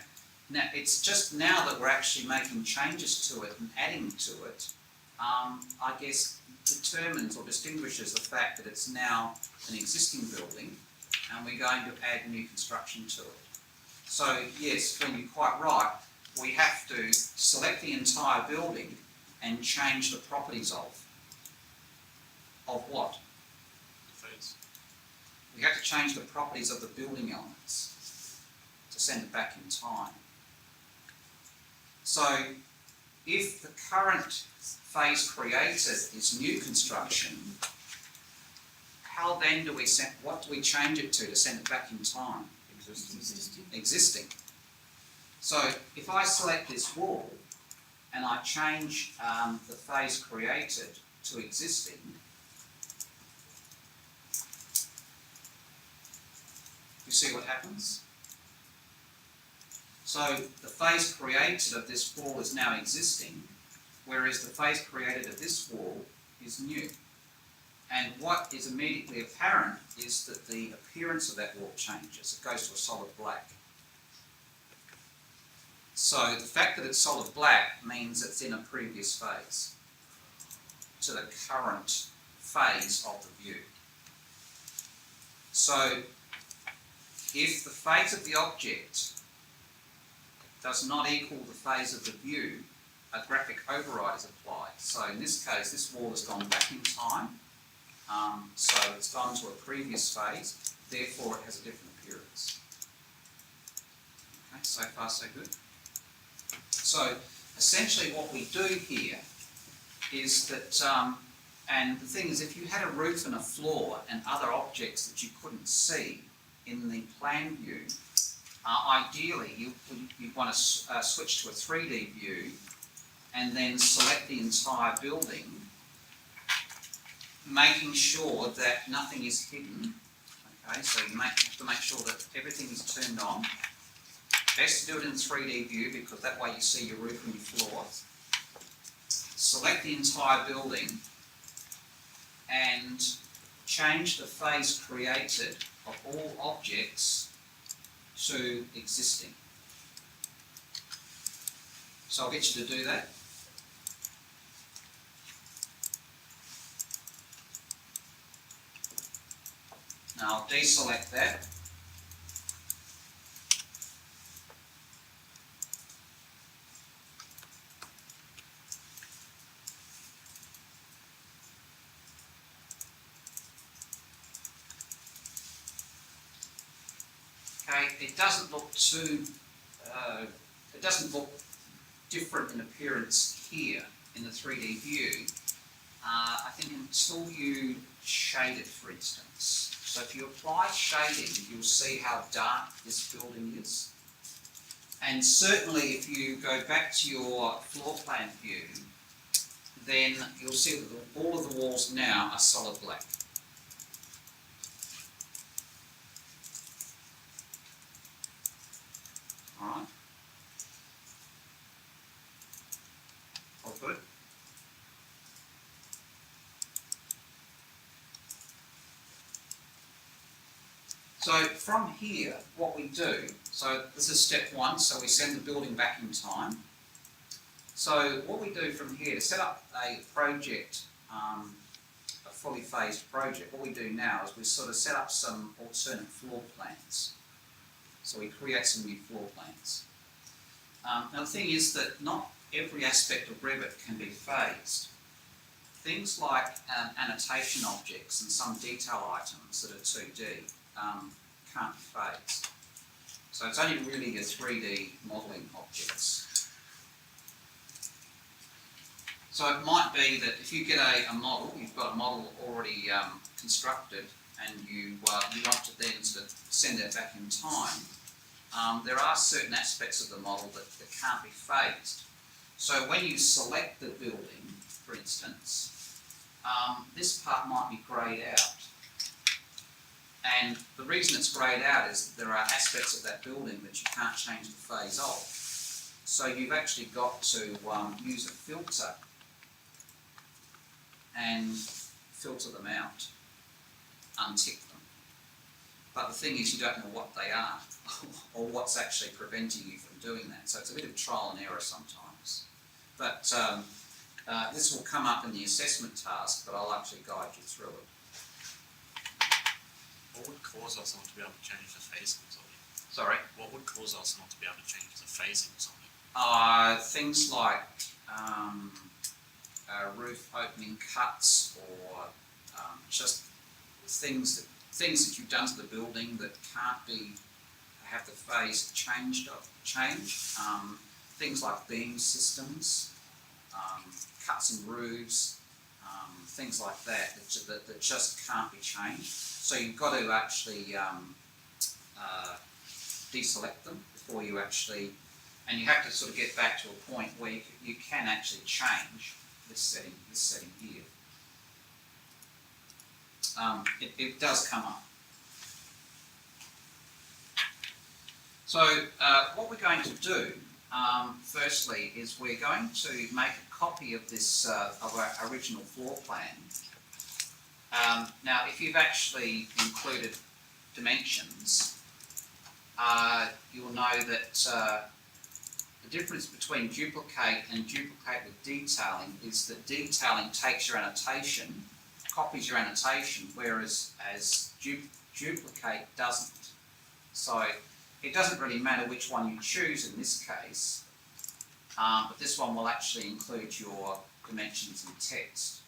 Now it's just now that we're actually making changes to it and adding to it. I guess determines or distinguishes the fact that it's now an existing building and we're going to add new construction to it. So yes, when you're quite right, we have to select the entire building and change the properties of what? The phase. We have to change the properties of the building elements to send it back in time. So if the current phase created is new construction, how then do we what do we change it to send it back in time? Existing. So if I select this wall and I change the phase created to existing, you see what happens? So the phase created of this wall is now existing, whereas the phase created of this wall is new. And what is immediately apparent is that the appearance of that wall changes. It goes to a solid black. So the fact that it's solid black means it's in a previous phase to the current phase of the view. So if the phase of the object does not equal the phase of the view, a graphic override is applied. So in this case, this wall has gone back in time, so it's gone to a previous phase, therefore it has a different appearance. Okay, so far so good. So essentially what we do here is that, and the thing is, if you had a roof and a floor and other objects that you couldn't see in the plan view, ideally you want to switch to a 3D view and then select the entire building, making sure that nothing is hidden. Okay, so you have to make sure that everything is turned on. Best to do it in 3D view because that way you see your roof and your floor. Select the entire building and change the phase created of all objects to existing. So I'll get you to do that. Now I'll deselect that. Okay, it doesn't look too, it doesn't look different in appearance here in the 3D view, I think until you shade it, for instance. So if you apply shading, you'll see how dark this building is. And certainly if you go back to your floor plan view, then you'll see that all of the walls now are solid black. Alright. All good? So from here, what we do, so this is step one, so we send the building back in time. So what we do from here, to set up a project, a fully phased project, what we do now is we sort of set up some alternate floor plans. So we create some new floor plans. Now the thing is that not every aspect of Revit can be phased. Things like annotation objects and some detail items that are 2D can't be phased. So it's only really your 3D modelling objects. So it might be that if you get a model, you've got a model already constructed, and you want to then sort of send that back in time, there are certain aspects of the model that can't be phased. So when you select the building, for instance, this part might be greyed out. And the reason it's greyed out is that there are aspects of that building that you can't change the phase of. So you've actually got to use a filter and filter them out, untick them. But the thing is, you don't know what they are or what's actually preventing you from doing that. So it's a bit of trial and error sometimes. But this will come up in the assessment task, but I'll actually guide you through it. What would cause us not to be able to change the phasing of something? Sorry? What would cause us not to be able to change the phasing of something? Things like roof opening cuts, or just things that you've done to the building that can't have the phase change. Things like beam systems, cuts in roofs, things like that just can't be changed. So you've got to actually deselect them before you actually, and you have to sort of get back to a point where you can actually change this setting here. It does come up. So what we're going to do, firstly, is we're going to make a copy of this, of our original floor plan. Now, if you've actually included dimensions, you'll know that the difference between duplicate and duplicate with detailing is that detailing takes your annotation, copies your annotation, whereas duplicate doesn't. So it doesn't really matter which one you choose in this case, but this one will actually include your dimensions and text.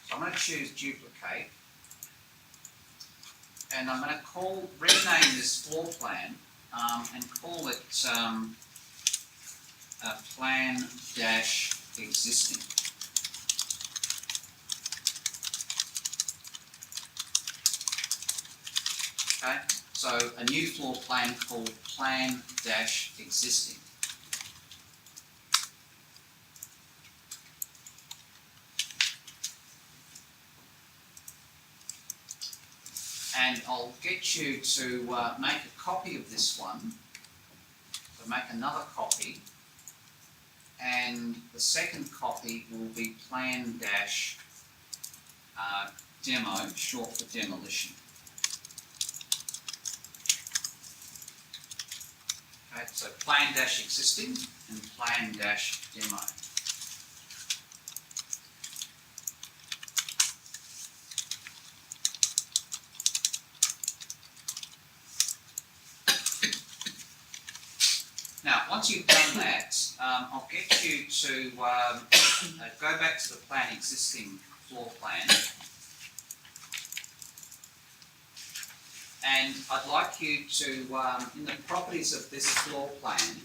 So I'm going to choose duplicate, and I'm going to rename this floor plan and call it plan-existing. Okay, so a new floor plan called plan-existing. And I'll get you to make a copy of this one. So make another copy, and the second copy will be plan-demo, short for demolition. Okay, so plan-existing and plan-demo. Now, once you've done that, I'll get you to go back to the plan-existing floor plan, and I'd like you to, in the properties of this floor plan,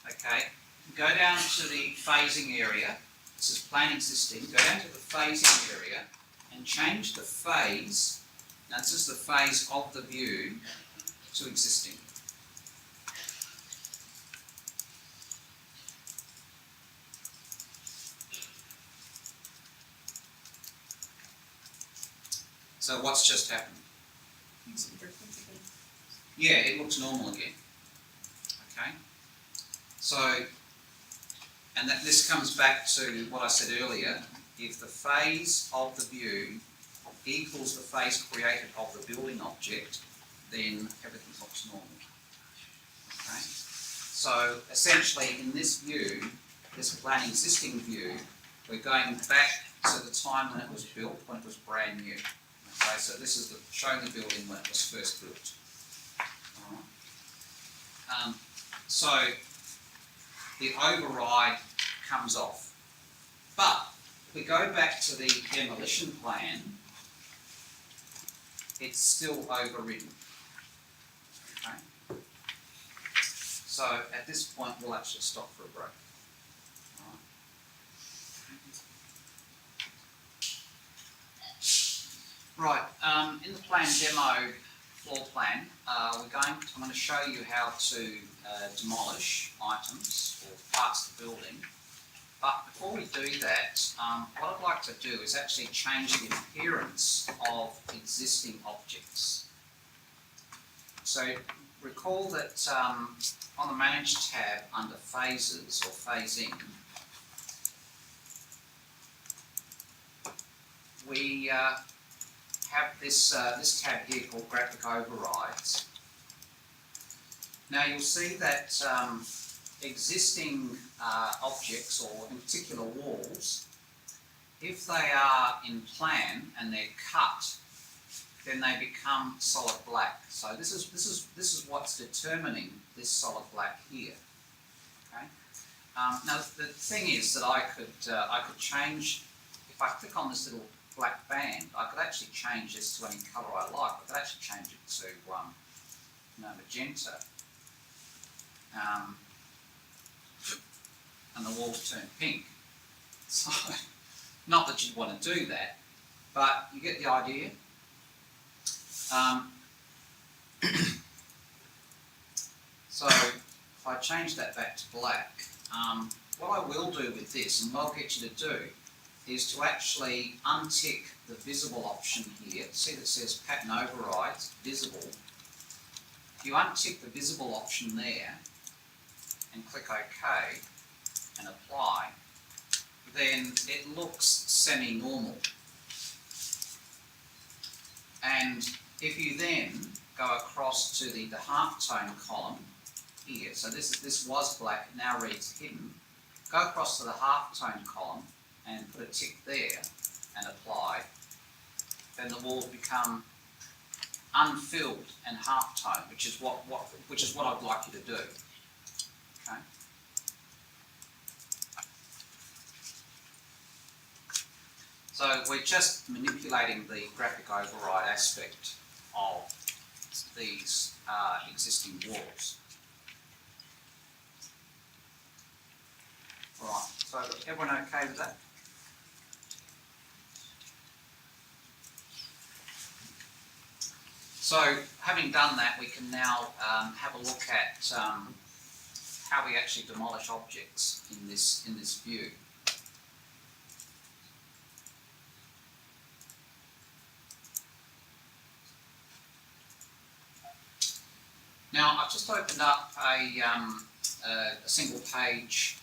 okay, go down to the phasing area. This is plan-existing. Go down to the phasing area and change the phase. Now, this is the phase of the view to existing. So what's just happened? Yeah, it looks normal again. Okay. So, and that this comes back to what I said earlier. If the phase of the view equals the phase created of the building object, then everything looks normal. Okay? So essentially in this view, this plan-existing view, we're going back to the time when it was built, when it was brand new. Okay, so this is showing the building when it was first built. Alright. So the override comes off. But if we go back to the demolition plan, it's still overridden. Okay. So at this point, we'll actually stop for a break. Right. In the plan demo floor plan, I'm going to show you how to demolish items or parts of the building. But before we do that, what I'd like to do is actually change the appearance of existing objects. So recall that on the Manage tab under Phases or Phasing, we have this tab here called Graphic Overrides. Now you'll see that existing objects, or in particular walls, if they are in plan and they're cut, then they become solid black. So this is what's determining this solid black here. Okay. Now the thing is that I could change, if I click on this little black band, I could actually change this to any colour I like. I could actually change it to magenta. And the walls turn pink. So, not that you'd want to do that, but you get the idea. So, if I change that back to black, what I will do with this, and what I'll get you to do, is to actually untick the visible option here. See that says pattern overrides, visible. If you untick the visible option there and click OK and apply, then it looks semi-normal. And if you then go across to the halftone column here, so this was black, it now reads hidden. Go across to the halftone column and put a tick there and apply, then the walls become unfilled and halftone, which is what I'd like you to do. Okay. So we're just manipulating the graphic override aspect of these existing walls. Right, so everyone okay with that? So having done that, we can now have a look at how we actually demolish objects in this view. Now I've just opened up a single page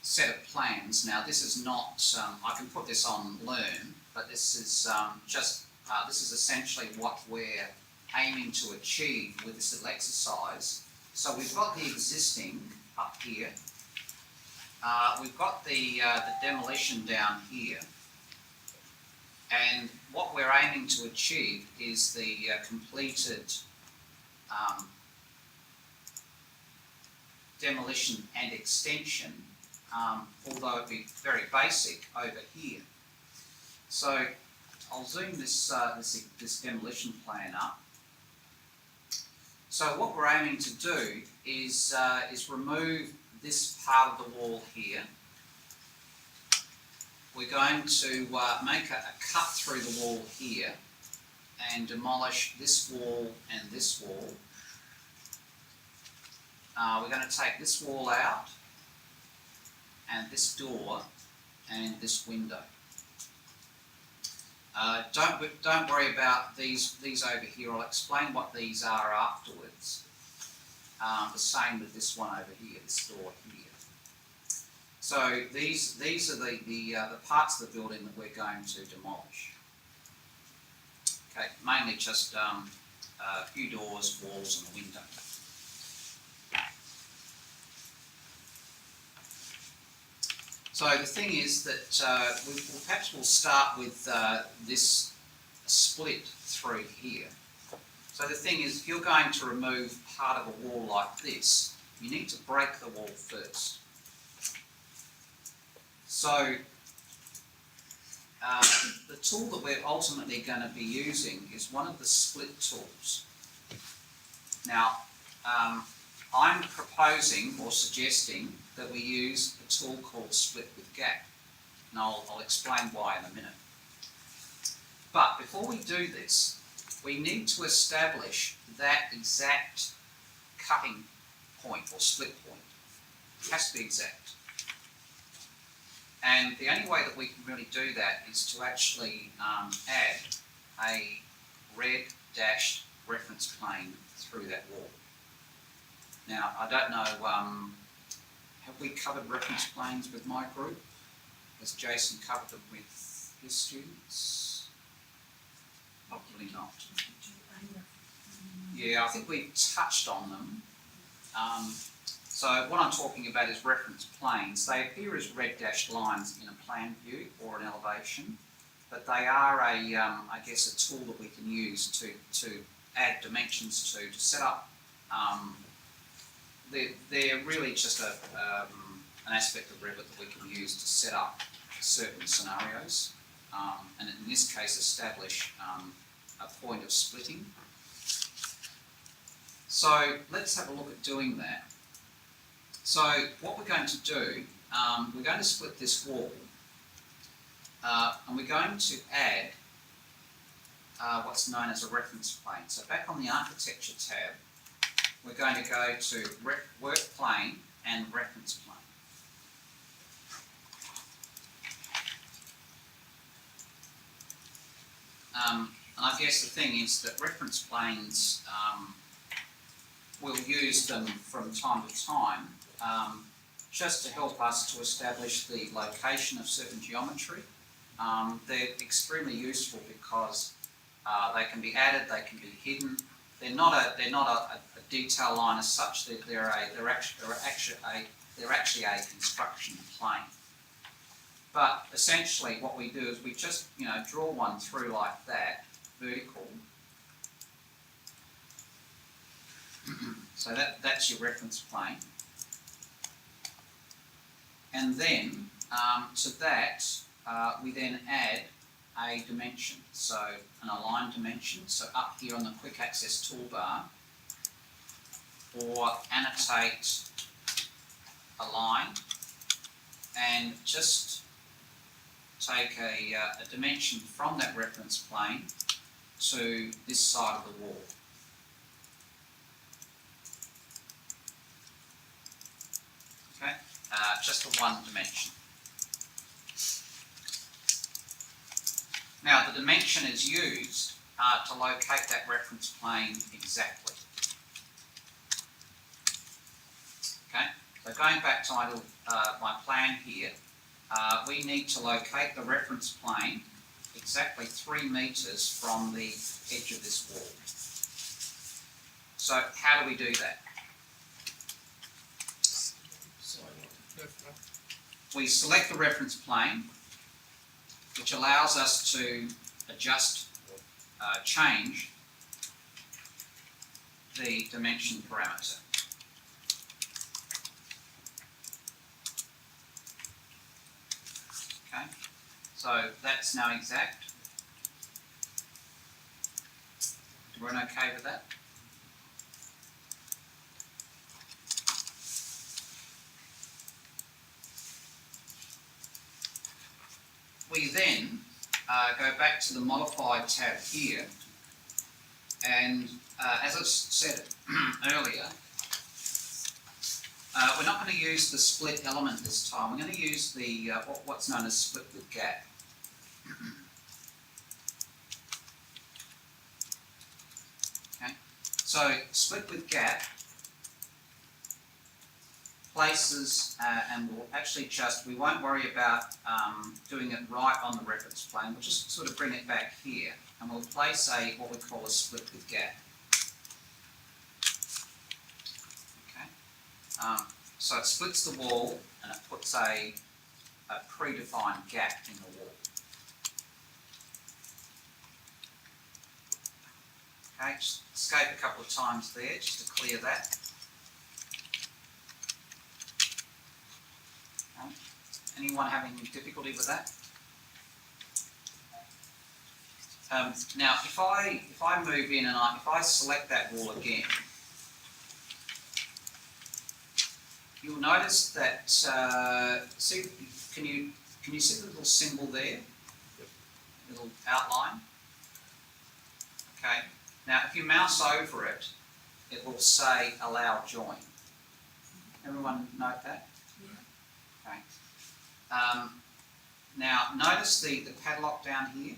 set of plans. Now this is not, I can put this on Learn, but this is this is essentially what we're aiming to achieve with this little exercise. So we've got the existing up here, we've got the demolition down here, and what we're aiming to achieve is the completed demolition and extension, although it be very basic over here. So I'll zoom this demolition plan up. So what we're aiming to do is remove this part of the wall here. We're going to make a cut through the wall here and demolish this wall and this wall. We're going to take this wall out, and this door, and this window. Don't worry about these over here. I'll explain what these are afterwards. The same with this one over here, this door here. So these are the parts of the building that we're going to demolish. Okay, mainly just a few doors, walls, and a window. So the thing is that perhaps we'll start with this split through here. So the thing is, if you're going to remove part of a wall like this, you need to break the wall first. So the tool that we're ultimately going to be using is one of the split tools. Now, I'm proposing or suggesting that we use a tool called Split with Gap, and I'll explain why in a minute. But before we do this, we need to establish that exact cutting point or split point. It has to be exact. And the only way that we can really do that is to actually add a red dashed reference plane through that wall. Now, I don't know, have we covered reference planes with my group? Has Jason covered them with his students? Probably not. Yeah, I think we touched on them. So what I'm talking about is reference planes. They appear as red dashed lines in a plan view or an elevation, but they are I guess a tool that we can use to add dimensions to set up. They're really just an aspect of Revit that we can use to set up certain scenarios, and in this case establish a point of splitting. So let's have a look at doing that. So what we're going to do, we're going to split this wall, and we're going to add what's known as a reference plane. So back on the Architecture tab, we're going to go to Work Plane and Reference Plane. And I guess the thing is that reference planes, we'll use them from time to time, just to help us to establish the location of certain geometry. They're extremely useful because they can be added, they can be hidden. They're not a detail line as such. They're actually a construction plane. But essentially, what we do is we just draw one through like that, vertical. So that's your reference plane. And then to that, we then add a dimension, so an align dimension. So up here on the quick access toolbar, or annotate align, and just take a dimension from that reference plane to this side of the wall. Okay, just a one dimension. Now the dimension is used to locate that reference plane exactly. Okay, so going back to my plan here, we need to locate the reference plane exactly 3 metres from the edge of this wall. So how do we do that? We select the reference plane, which allows us to adjust, change the dimension parameter. Okay, so that's now exact. Everyone okay with that? We then go back to the modified tab here, and as I said earlier, we're not going to use the split element this time. We're going to use the what's known as split with gap. Okay, so split with gap places, and we'll actually we won't worry about doing it right on the reference plane. We'll just sort of bring it back here, and we'll place what we call a split with gap. Okay, so it splits the wall, and it puts a predefined gap in the wall. Okay, just escape a couple of times there, just to clear that. Anyone having difficulty with that? Now, if I move in and if I select that wall again, you'll notice that. See, can you see the little symbol there? Little outline. Okay. Now, if you mouse over it, it will say allow join. Everyone note that? Yeah. Okay. Now, notice the padlock down here.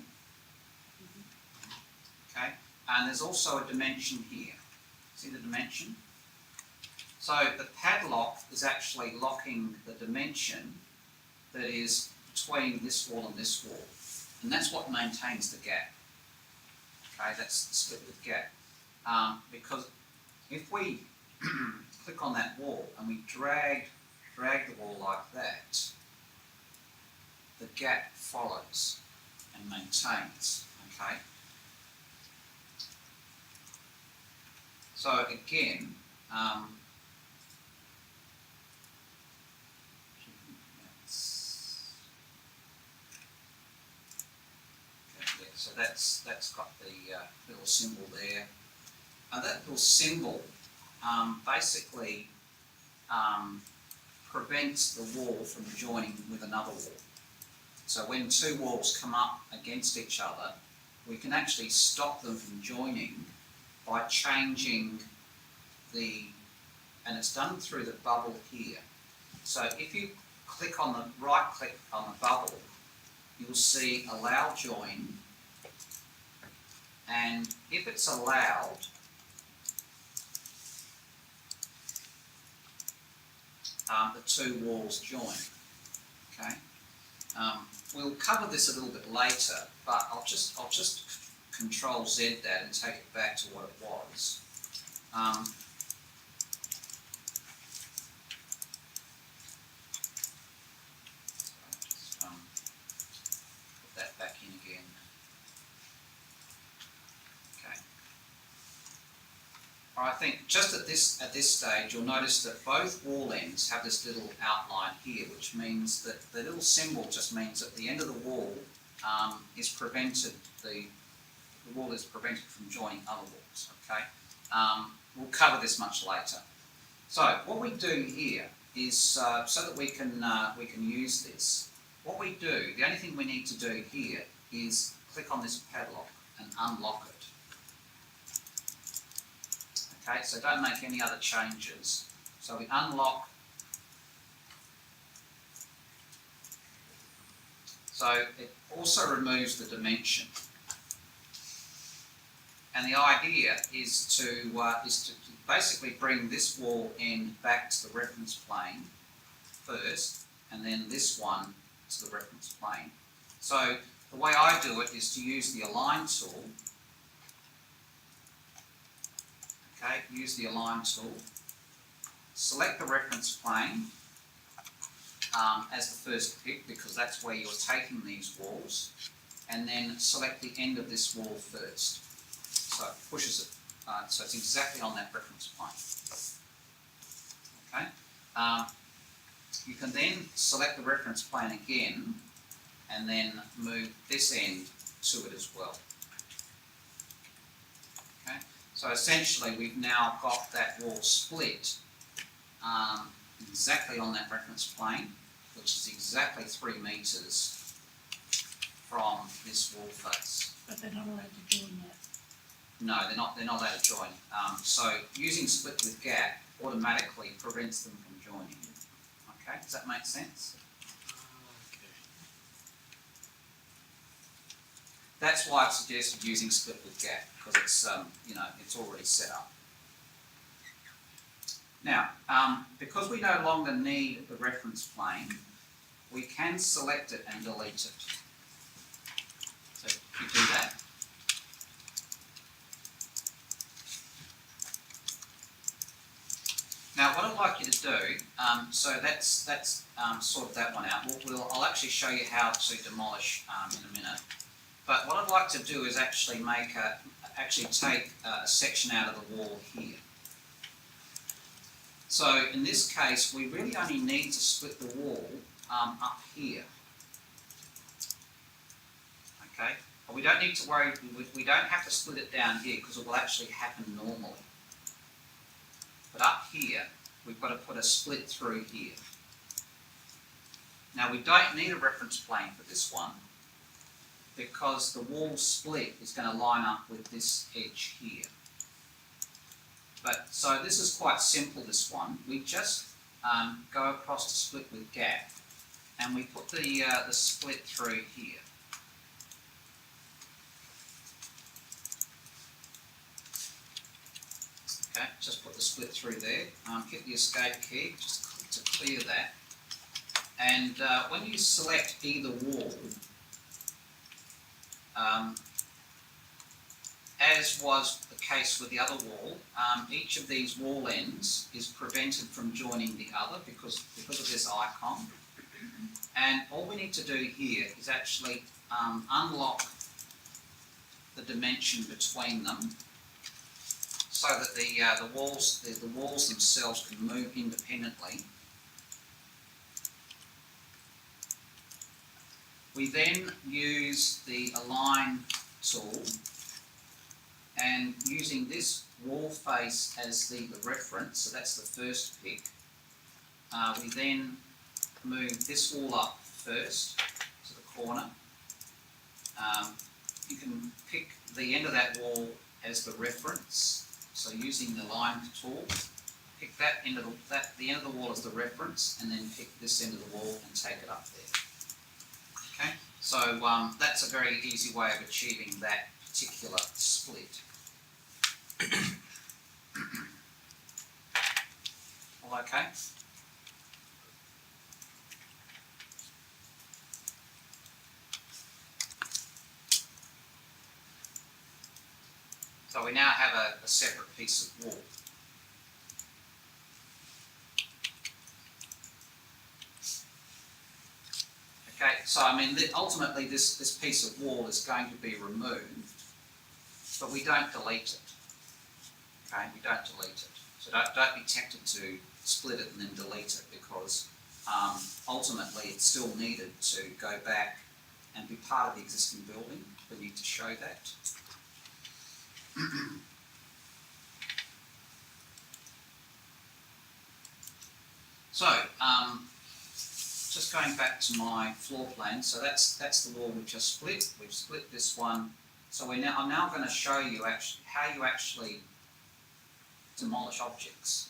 Okay, and there's also a dimension here. See the dimension? So the padlock is actually locking the dimension that is between this wall and this wall. And that's what maintains the gap. Okay, that's the split with gap. Because if we click on that wall and we drag the wall like that, the gap follows and maintains. Okay. So again, so that's got the little symbol there. And that little symbol basically prevents the wall from joining with another wall. So when two walls come up against each other, we can actually stop them from joining by changing and it's done through the bubble here. So if you right click on the bubble, you'll see allow join, and if it's allowed, the two walls join. Okay, we'll cover this a little bit later, but I'll just Control Z that and take it back to what it was. Put that back in again. Okay. I think just at this stage, you'll notice that both wall ends have this little outline here, which means that the little symbol just means that the end of the wall is prevented. The wall is prevented from joining other walls. Okay. We'll cover this much later. So what we do here is so that we can use this. What we do, the only thing we need to do here is click on this padlock and unlock it. Okay, so don't make any other changes. So we unlock. So it also removes the dimension. And the idea is to basically bring this wall end back to the reference plane first, and then this one to the reference plane. So the way I do it is to use the Align tool. Okay, use the Align tool. Select the reference plane as the first pick, because that's where you're taking these walls, and then select the end of this wall first. So it pushes it, so it's exactly on that reference plane. Okay. You can then select the reference plane again, and then move this end to it as well. Okay. So essentially, we've now got that wall split exactly on that reference plane, which is exactly 3 metres from this wall face. But they're not allowed to join that. No, they're not allowed to join. So using split with gap automatically prevents them from joining. Okay, does that make sense? Okay. That's why I've suggested using split with gap, because it's it's already set up. Now, because we no longer need the reference plane, we can select it and delete it. So you do that. Now, what I'd like you to do, so that's sorted that one out. I'll actually show you how to demolish in a minute. But what I'd like to do is actually take a section out of the wall here. So in this case, we really only need to split the wall up here. Okay, but we don't need to worry. We don't have to split it down here because it will actually happen normally. But up here, we've got to put a split through here. Now we don't need a reference plane for this one, because the wall split is going to line up with this edge here. But so this is quite simple, this one. We just go across to split with gap, and we put the split through here. Okay, just put the split through there. Hit the escape key just to clear that. And when you select either wall, as was the case with the other wall, each of these wall ends is prevented from joining the other because of this icon. And all we need to do here is actually unlock the dimension between them, so that the walls themselves can move independently. We then use the Align tool, and using this wall face as the reference, so that's the first pick, we then move this wall up first to the corner. You can pick the end of that wall as the reference. So using the Align tool, pick that end of the end of the wall as the reference, and then pick this end of the wall and take it up there. Okay, so that's a very easy way of achieving that particular split. All okay? So we now have a separate piece of wall. Okay, so I mean, ultimately this piece of wall is going to be removed, but we don't delete it. Okay, we don't delete it. So don't be tempted to split it and then delete it, because ultimately it's still needed to go back and be part of the existing building. We need to show that. So, just going back to my floor plan, so that's the wall we've just split. We've split this one. So I'm now going to show you how you actually demolish objects.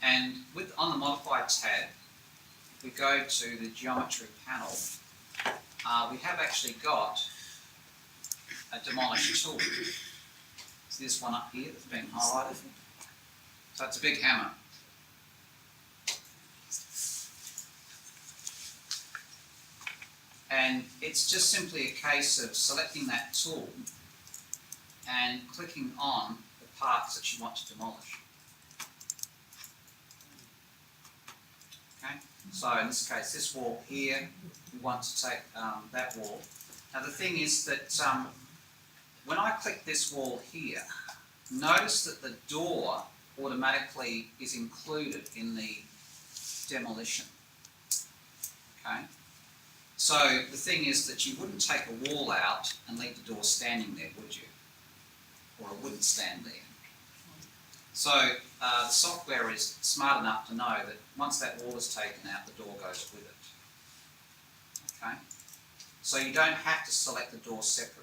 And on the Modify tab, if we go to the Geometry panel, we have actually got a demolish tool. It's this one up here that's been highlighted. So it's a big hammer. And it's just simply a case of selecting that tool and clicking on the parts that you want to demolish. Okay, so in this case, this wall here, we want to take that wall. Now the thing is that when I click this wall here, notice that the door automatically is included in the demolition. Okay, so the thing is that you wouldn't take a wall out and leave the door standing there, would you? Or it wouldn't stand there. So the software is smart enough to know that once that wall is taken out, the door goes with it. Okay, so you don't have to select the door separately.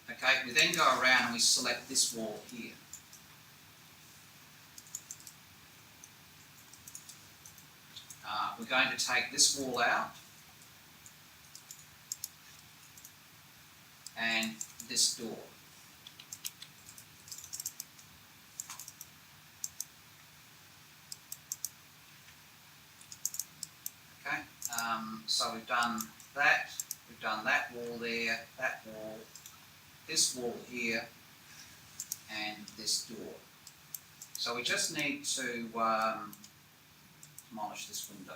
Okay, we then go around and we select this wall here. We're going to take this wall out and this door. Okay, so we've done that wall there, that wall, this wall here, and this door. So we just need to demolish this window.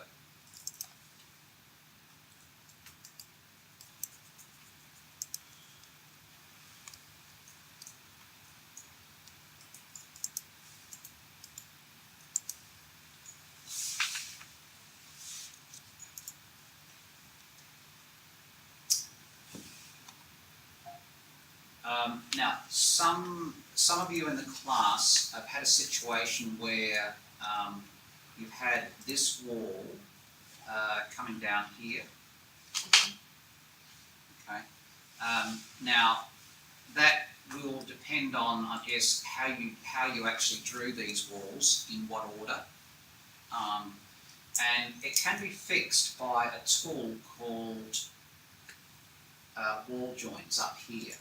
Now, some of you in the class have had a situation where you've had this wall coming down here. Okay. Now, that will depend on, I guess, how you actually drew these walls, in what order. And it can be fixed by a tool called wall joints up here,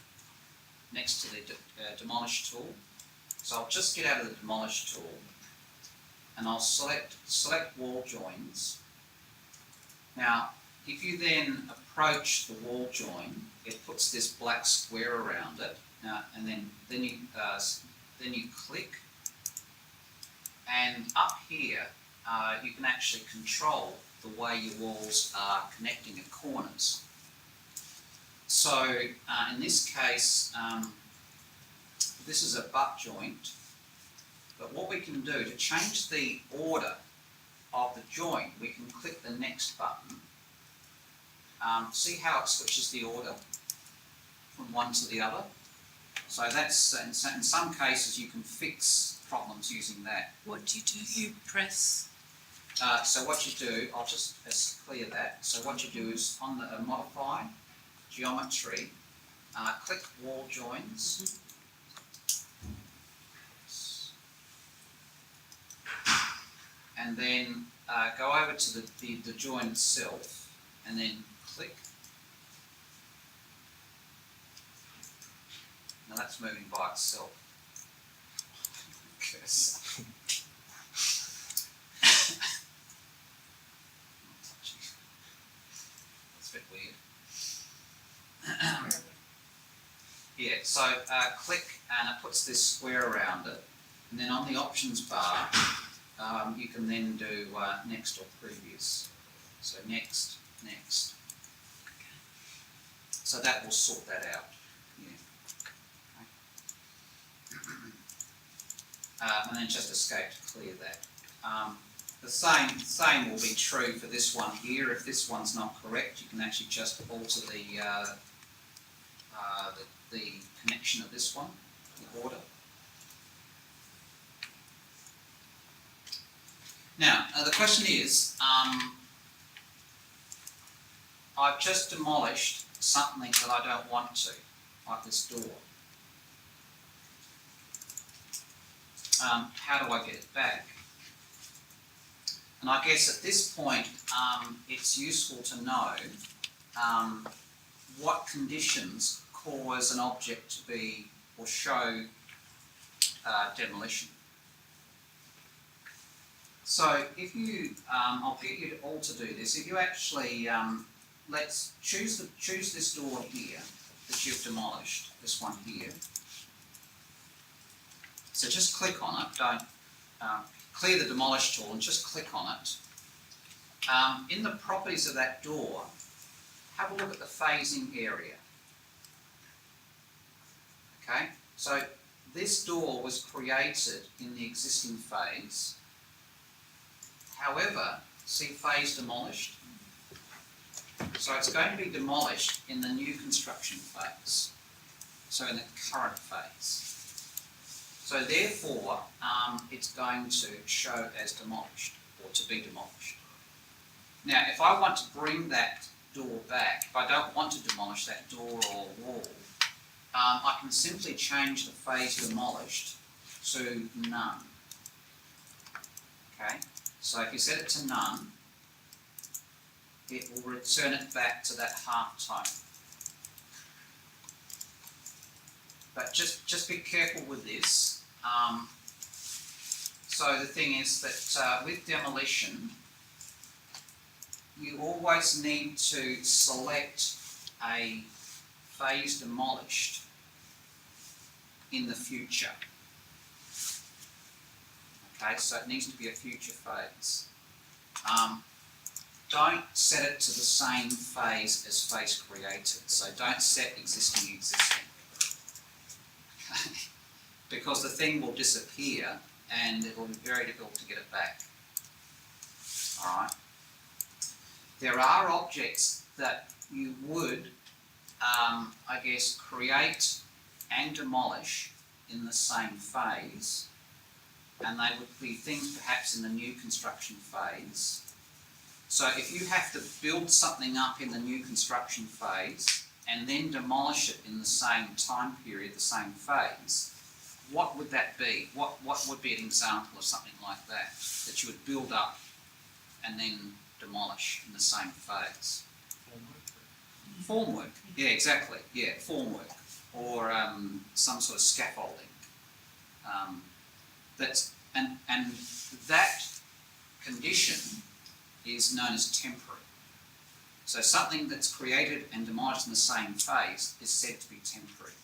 next to the demolish tool. So I'll just get out of the demolish tool and I'll select wall joins. Now, if you then approach the wall join, it puts this black square around it. Now, and then you click, and up here you can actually control the way your walls are connecting at corners. So in this case, this is a butt joint, but what we can do to change the order of the joint, we can click the next button. See how it switches the order from one to the other? So that's, in some cases you can fix problems using that. What do? You press. So what you do, I'll just clear that. So what you do is on the Modify, Geometry, click Wall Joins. And then go over to the join itself and then click. Now that's moving by itself. Cursor. That's a bit weird. Yeah, so click and it puts this square around it, and then on the options bar you can then do next or previous. So next, next. So that will sort that out. Yeah. And then just escape to clear that. The same will be true for this one here. If this one's not correct, you can actually just alter the connection of this one, the order. Now, the question is, I've just demolished something that I don't want to, like this door. How do I get it back? And I guess at this point, it's useful to know what conditions cause an object to be or show demolition. So if you, I'll get you all to do this. If you actually, let's choose this door here that you've demolished, this one here. So just click on it. Don't clear the demolish tool and just click on it. In the properties of that door, have a look at the phasing area. Okay, so this door was created in the existing phase. However, see phase demolished? So it's going to be demolished in the new construction phase. So in the current phase. So therefore, it's going to show as demolished, or to be demolished. Now, if I want to bring that door back, if I don't want to demolish that door or wall, I can simply change the phase demolished to none. Okay, so if you set it to none, it will return it back to that half tone. But just be careful with this. So the thing is that with demolition, you always need to select a phase demolished in the future. Okay, so it needs to be a future phase. Don't set it to the same phase as phase created. So don't set existing. Because the thing will disappear and it will be very difficult to get it back. Alright. There are objects that you would, I guess, create and demolish in the same phase, and they would be things perhaps in the new construction phase. So if you have to build something up in the new construction phase and then demolish it in the same time period, the same phase, what would that be? What would be an example of something like that you would build up and then demolish in the same phase? Formwork. Yeah, exactly. Yeah, formwork. Or some sort of scaffolding. And that condition is known as temporary. So something that's created and demolished in the same phase is said to be temporary.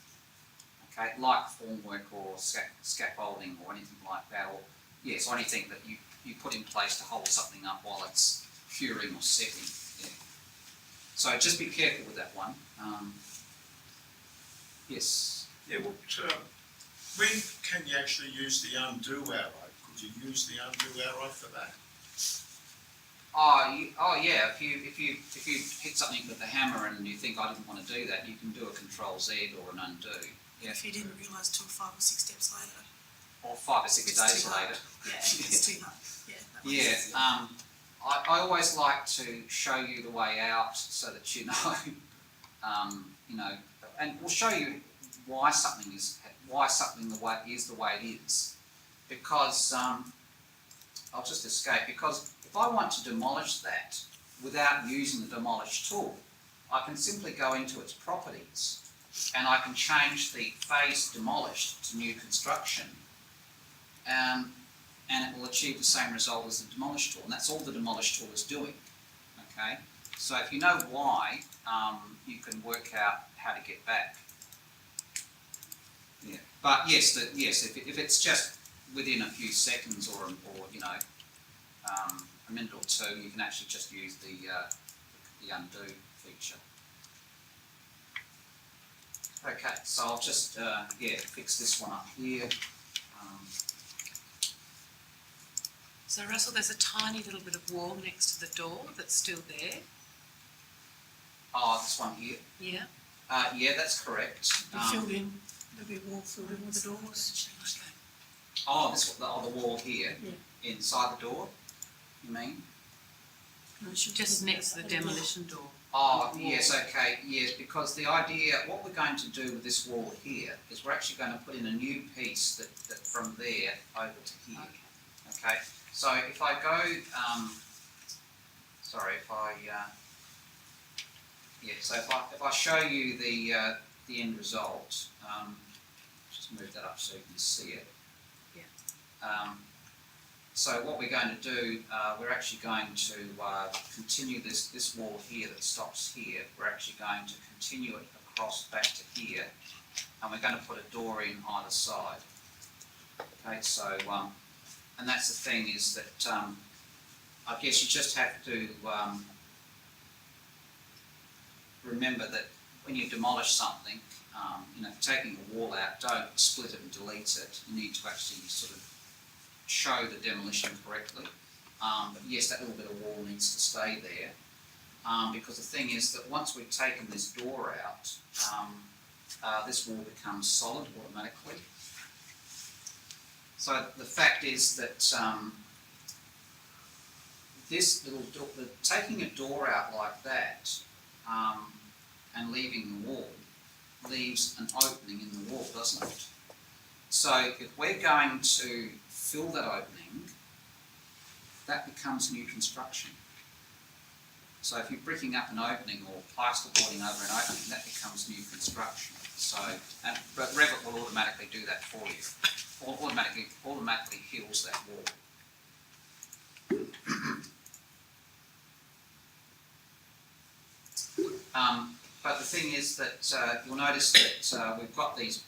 Okay, like formwork or scaffolding or anything like that, or yes, or anything that you put in place to hold something up while it's curing or setting. Yeah. So just be careful with that one. Yes. Yeah. When can you actually use the undo arrow? Could you use the undo arrow for that? Oh yeah. If you hit something with the hammer and you think I didn't want to do that, you can do a Control Z or an undo. Yeah. If you didn't realise till 5 or 6 steps later. Or 5 or 6 days later. Yeah, it's too hard. Yeah. Yeah. I always like to show you the way out so that you know, and we'll show you why something is the way it is. Because I'll just escape. Because if I want to demolish that without using the demolish tool, I can simply go into its properties and I can change the phase demolished to new construction, and it will achieve the same result as the demolish tool, and that's all the demolish tool is doing. Okay, so if you know why, you can work out how to get back. Yeah, but yes, if it's just within a few seconds or you know, a minute or two, you can actually just use the undo feature. Okay, so I'll just fix this one up here. So Russell, there's a tiny little bit of wall next to the door that's still there. Oh, this one here. Yeah. Yeah, that's correct. Filled in, there'll be a wall filled in with the doors. Oh, the wall here, Yeah. inside the door, you mean? No, it should Just be next to the at a door. demolition door. Oh, yes, okay, yes, because the idea, what we're going to do with this wall here is we're actually going to put in a new piece that from there over to here. Okay. Okay, so if I go, so if I show you the end result, just move that up so you can see it. Yeah. So what we're going to do, we're actually going to continue this wall here that stops here. We're actually going to continue it across back to here, and we're going to put a door in either side. Okay, so and that's the thing is that I guess you just have to remember that when you demolish something, you know, taking a wall out, don't split it and delete it. You need to actually sort of show the demolition correctly. But yes, that little bit of wall needs to stay there, because the thing is that once we've taken this door out, this wall becomes solid automatically. So the fact is that this little door, taking a door out like that and leaving the wall leaves an opening in the wall, doesn't it? So if we're going to fill that opening, that becomes new construction. So if you're bricking up an opening or plasterboarding over an opening, that becomes new construction. So, but Revit will automatically do that for you. Automatically heals that wall. But the thing is that you'll notice that we've got these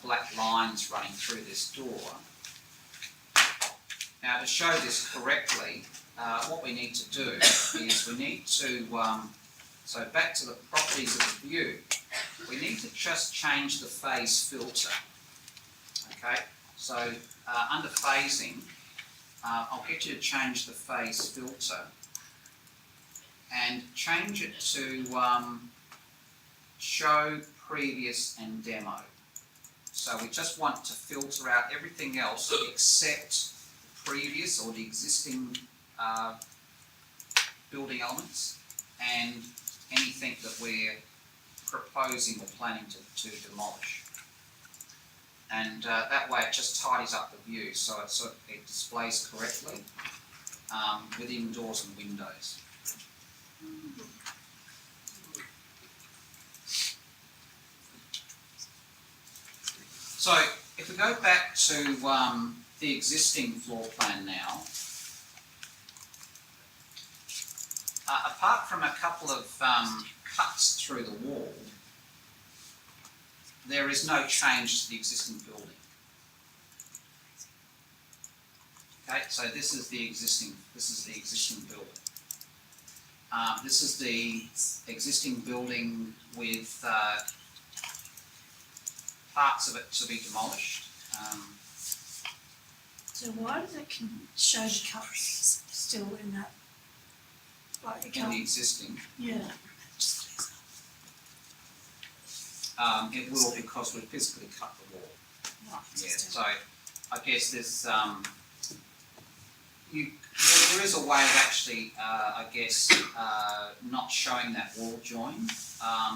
black lines running through this door. Now, to show this correctly, what we need to do is we need to, so back to the properties of the view, we need to just change the phase filter. Okay, so under phasing, I'll get you to change the phase filter and change it to show previous and demo. So we just want to filter out everything else except the previous or the existing building elements and anything that we're proposing or planning to demolish. And that way it just tidies up the view so it displays correctly within doors and windows. So if we go back to the existing floor plan now, apart from a couple of cuts through the wall, there is no change to the existing building. Okay, so this is the existing building. This is the existing building with parts of it to be demolished. So why does it show the cuts still in that? Like it In the can't, existing, yeah. it will because we physically cut the wall. Right, Yeah, just so I guess there's there is a way of actually not showing that wall join,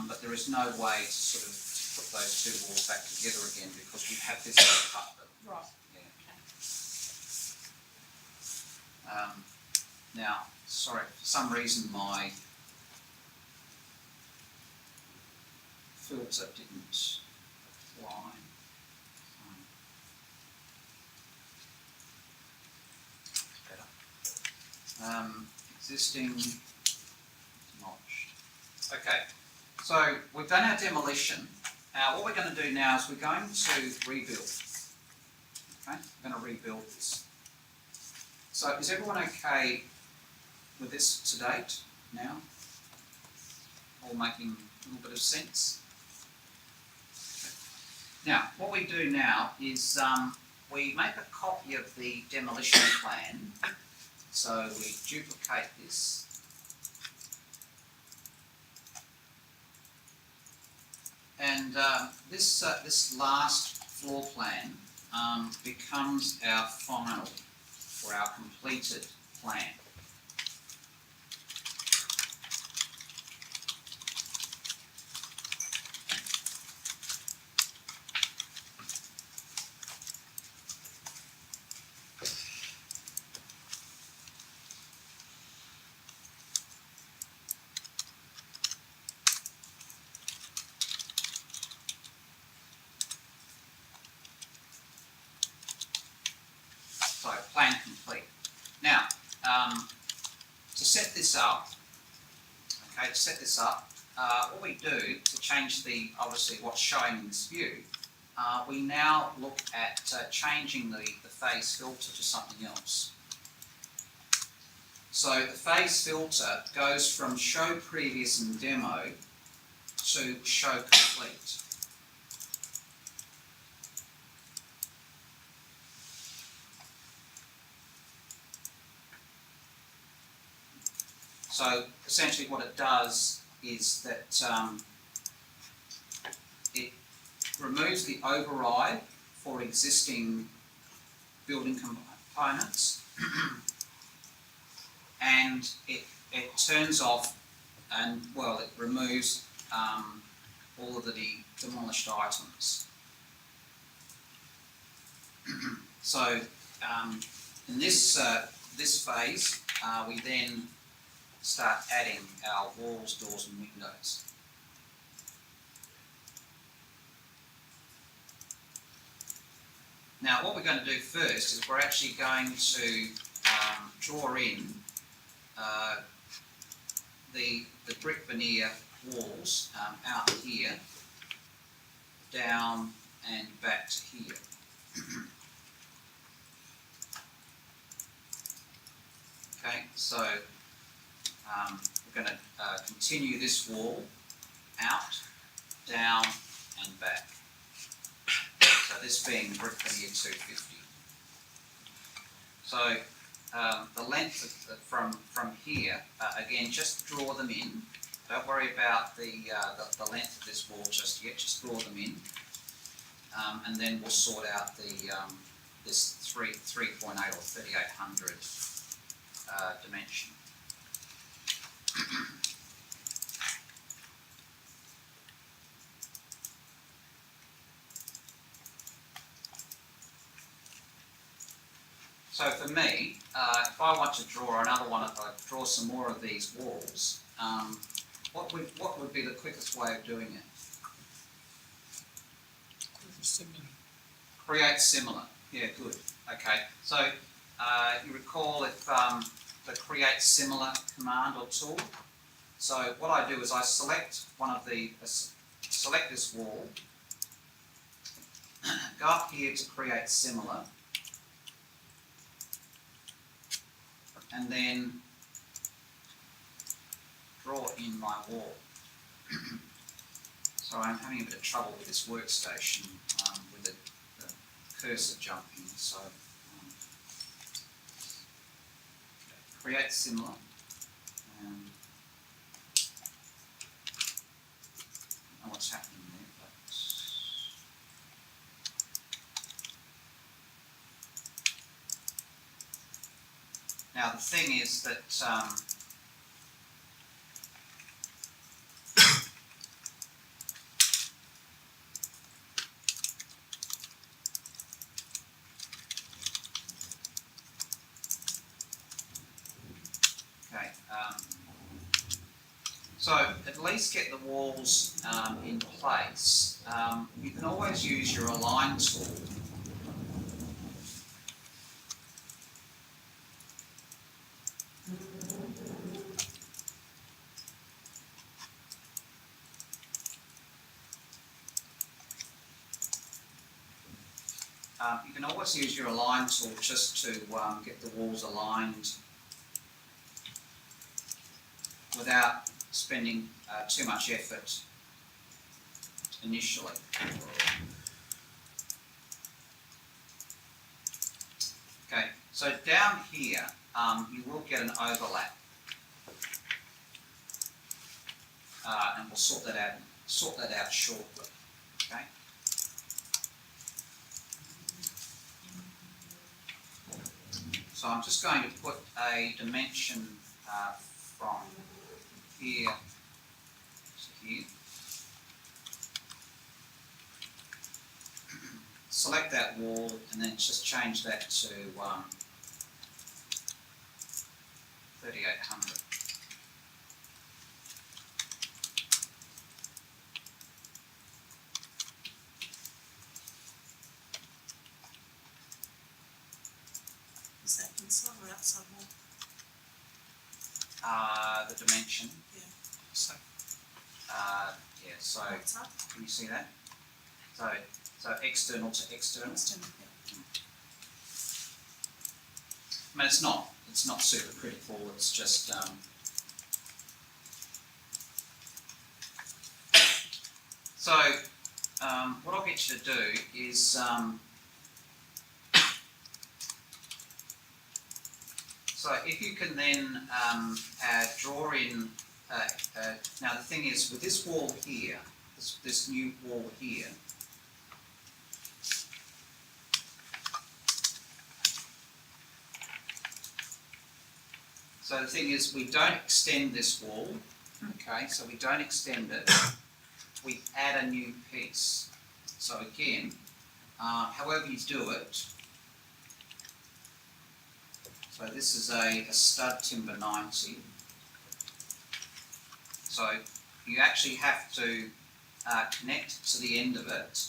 but there is no way to sort of put those two walls back together again because we have physically cut them. right. Yeah. Okay. Now, sorry, for some reason my filter didn't apply. Better. Existing demolished. Okay, so we've done our demolition. Now what we're going to do now is we're going to rebuild. Okay, we're going to rebuild this. So is everyone okay with this to date now? All making a little bit of sense? Okay. Now, what we do now is we make a copy of the demolition plan. So we duplicate this. And this last floor plan becomes our final, or our completed plan. So plan complete. Now, to set this up, what we do to change obviously what's showing in this view, we now look at changing the phase filter to something else. So the phase filter goes from show previous and demo to show complete. So essentially what it does is that it removes the override for existing building components and it turns off and, well, it removes all of the demolished items. So in this phase, we then start adding our walls, doors and windows. Now what we're going to do first is we're actually going to draw in the brick veneer walls out here, down and back to here. Okay, so we're going to continue this wall out, down and back. So this being brick veneer 250. So the length from here, again, just draw them in. Don't worry about the length of this wall just yet. Just draw them in, and then we'll sort out this 3.8 or 3800 dimension. So for me, if I want to draw another one, if I draw some more of these walls, what would be the quickest way of doing it? Create similar. Yeah, good. Okay. So you recall if the create similar command or tool. So what I do is I select select this wall, go up here to create similar, and then draw in my wall. So I'm having a bit of trouble with this workstation with the cursor jumping. So create similar. And I don't know what's happening there, but now the thing is that So at least get the walls in place. You can always use your align tool. You can always use your align tool just to get the walls aligned without spending too much effort initially. Okay, so down here you will get an overlap, and we'll sort that out shortly. Okay. So I'm just going to put a dimension from here to here. Select that wall and then just change that to 3800. Is that inside or outside wall? The dimension. Yeah. So, yeah. So Outside? can you see that? So external to external. External, yeah. I mean, it's not super critical. It's just so what I'll get you to do is so if you can then draw in. Now the thing is, with this wall here, this new wall here. So the thing is, we don't extend this wall, okay, so we don't extend it, we add a new piece. So again, however you do it, so this is a stud timber 90, so you actually have to connect to the end of it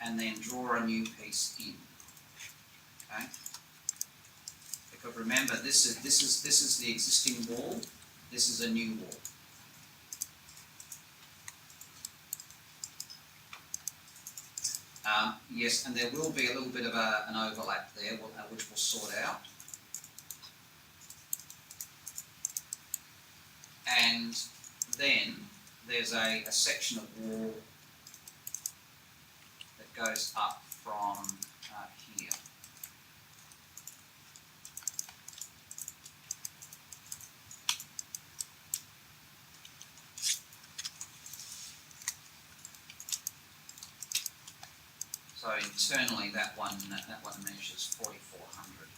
and then draw a new piece in, okay? But remember, this is the existing wall. This is a new wall. Yes, and there will be a little bit of an overlap there, which we'll sort out. And then there's a section of wall that goes up from here. So internally, that one measures 4400.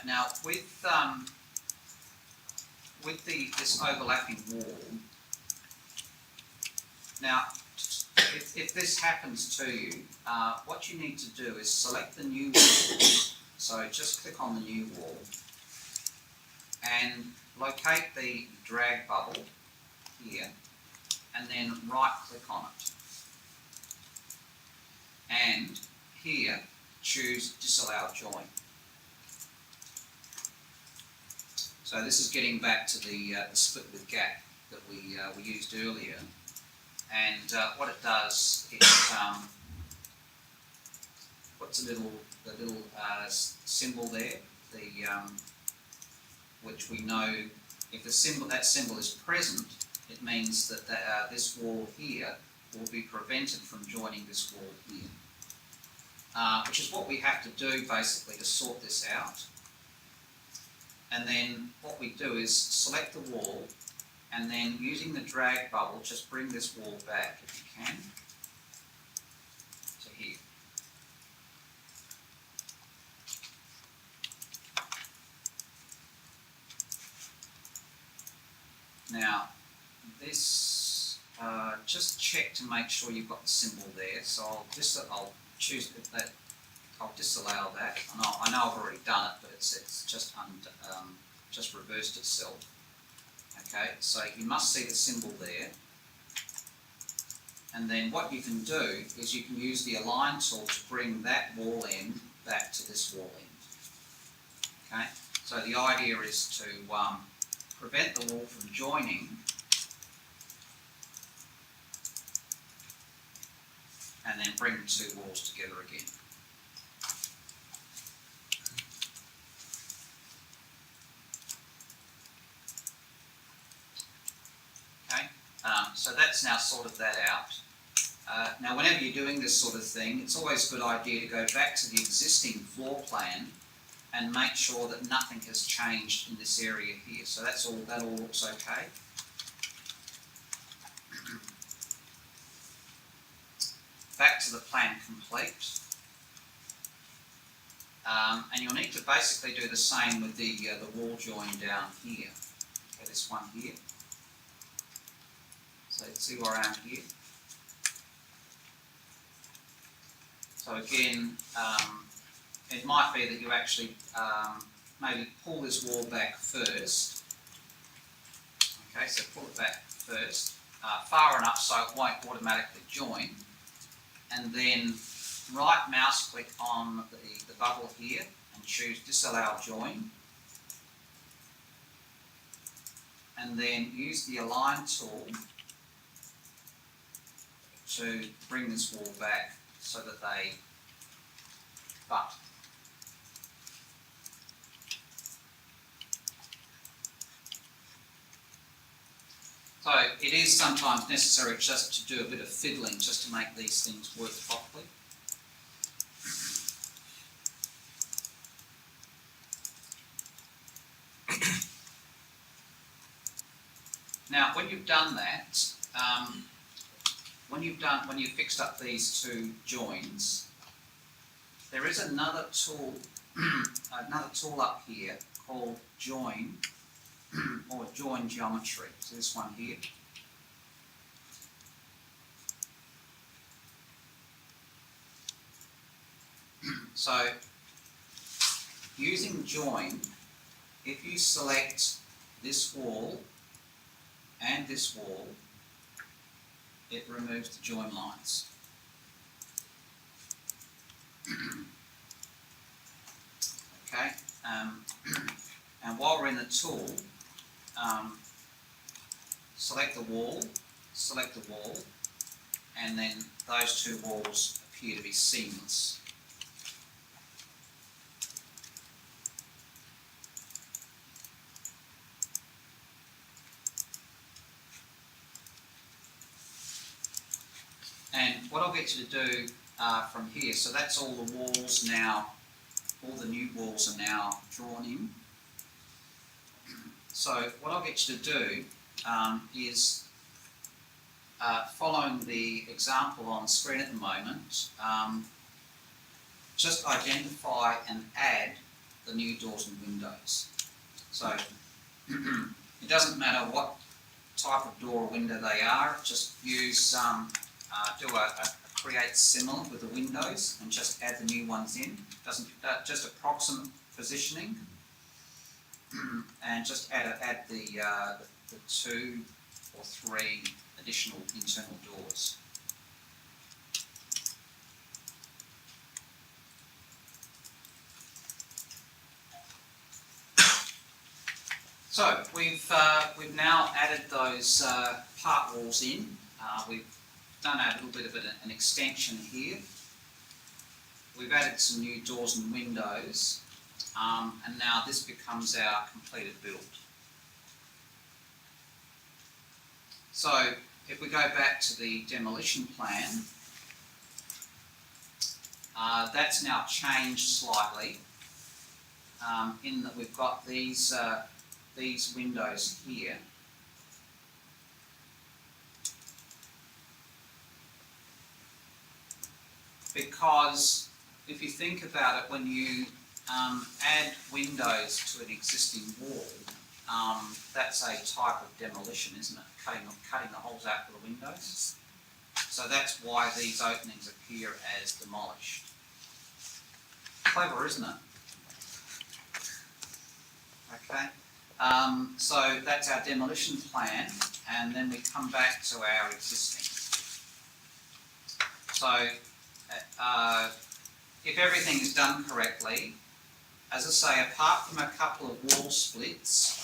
Now, with this overlapping wall, now if this happens to you, what you need to do is select the new wall. So just click on the new wall and locate the drag bubble here, and then right-click on it. And here, choose Disallow Join. So this is getting back to the split with gap that we used earlier, and what it does, it puts the little symbol there, which we know if that symbol is present, it means that this wall here will be prevented from joining this wall here, which is what we have to do basically to sort this out. And then what we do is select the wall and then using the drag bubble, just bring this wall back if you can to here. Now, this, just check to make sure you've got the symbol there. So I'll choose that. I'll disallow that. I know I've already done it, but it's just just reversed itself. Okay, so you must see the symbol there. And then what you can do is you can use the align tool to bring that wall end back to this wall end. Okay, so the idea is to prevent the wall from joining and then bring the two walls together again. Okay, so that's now sorted that out. Now whenever you're doing this sort of thing, it's always a good idea to go back to the existing floor plan and make sure that nothing has changed in this area here. So that all looks okay. Back to the plan complete. And you'll need to basically do the same with the wall join down here. Okay, this one here. So see where I am here. So again, it might be that you actually maybe pull this wall back first. Okay, so pull it back first, far enough so it won't automatically join. And then right mouse click on the bubble here and choose disallow join. And then use the align tool to bring this wall back so that they butt. So it is sometimes necessary just to do a bit of fiddling just to make these things work properly. Now, when you've done that, when you've fixed up these two joins, there is another tool up here called join or join geometry. So this one here. So using join, if you select this wall and this wall, it removes the join lines. Okay, and while we're in the tool, select the wall, and then those two walls appear to be seamless. And what I'll get you to do from here, so that's all the walls now, all the new walls are now drawn in. So what I'll get you to do is, following the example on screen at the moment, just identify and add the new doors and windows. So it doesn't matter what type of door or window they are, just use do a create similar with the windows and just add the new ones in. Just approximate positioning, and just add the 2 or 3 additional internal doors. So we've now added those part walls in. We've done a little bit of an extension here. We've added some new doors and windows, and now this becomes our completed build. So if we go back to the demolition plan, that's now changed slightly, in that we've got these windows here, because if you think about it, when you add windows to an existing wall, that's a type of demolition, isn't it? Cutting the holes out for the windows. So that's why these openings appear as demolished. Clever, isn't it? Okay. So that's our demolition plan, and then we come back to our existing. So if everything is done correctly, as I say, apart from a couple of wall splits,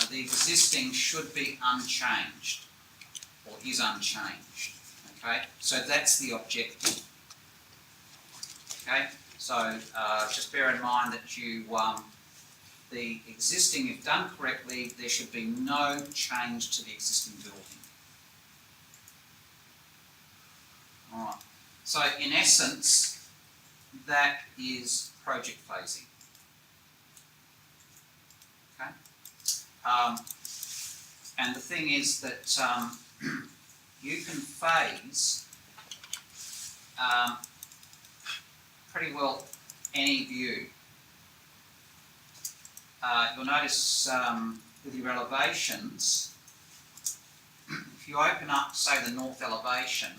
the existing should be unchanged, or is unchanged, okay? So that's the objective, okay? So just bear in mind that the existing, if done correctly, there should be no change to the existing building. Alright, so in essence, that is project phasing. Okay? And the thing is that you can phase pretty well any view. You'll notice with your elevations, if you open up, say, the north elevation,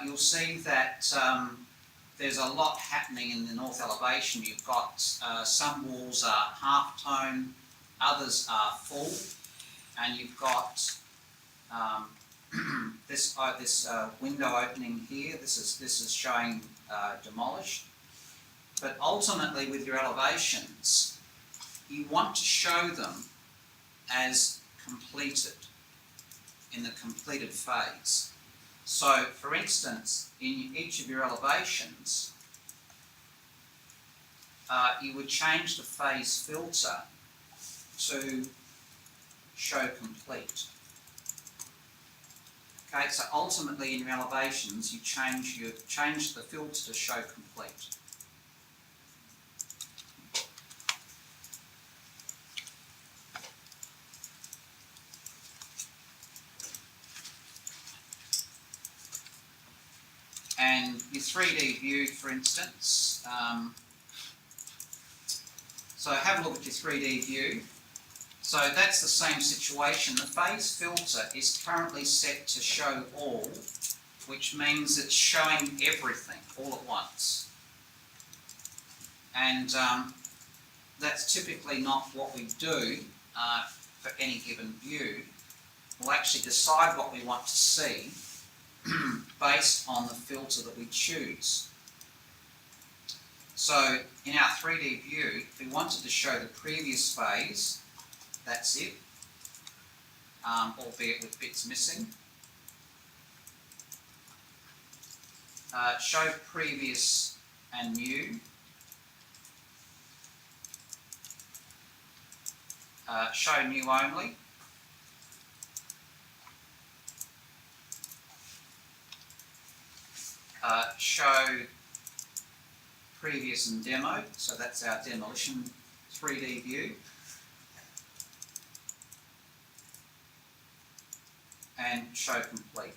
you'll see that there's a lot happening in the north elevation. You've got some walls are half tone, others are full, and you've got this window opening here. This is showing demolished. But ultimately, with your elevations, you want to show them as completed, in the completed phase. So, for instance, in each of your elevations, you would change the phase filter to show complete. Okay, so ultimately in your elevations, you change the filter to show complete. And your 3D view, for instance, so have a look at your 3D view. So that's the same situation. The phase filter is currently set to show all, which means it's showing everything all at once. And that's typically not what we do for any given view. We'll actually decide what we want to see based on the filter that we choose. So in our 3D view, if we wanted to show the previous phase, that's it, albeit with bits missing. Show previous and new. Show new only. Show previous and demo, so that's our demolition 3D view. And show complete.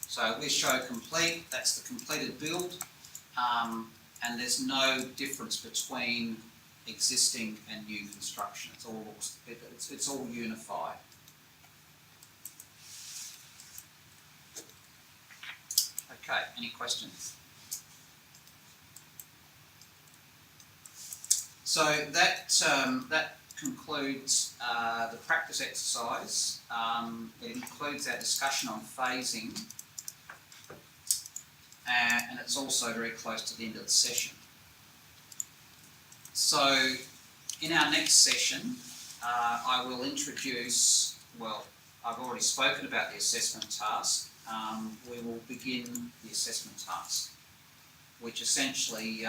So with show complete, that's the completed build, and there's no difference between existing and new construction. It's all unified. Okay, any questions? So that concludes the practice exercise. It includes our discussion on phasing, and it's also very close to the end of the session. So in our next session, I will introduce, well, I've already spoken about the assessment task. We will begin the assessment task, which essentially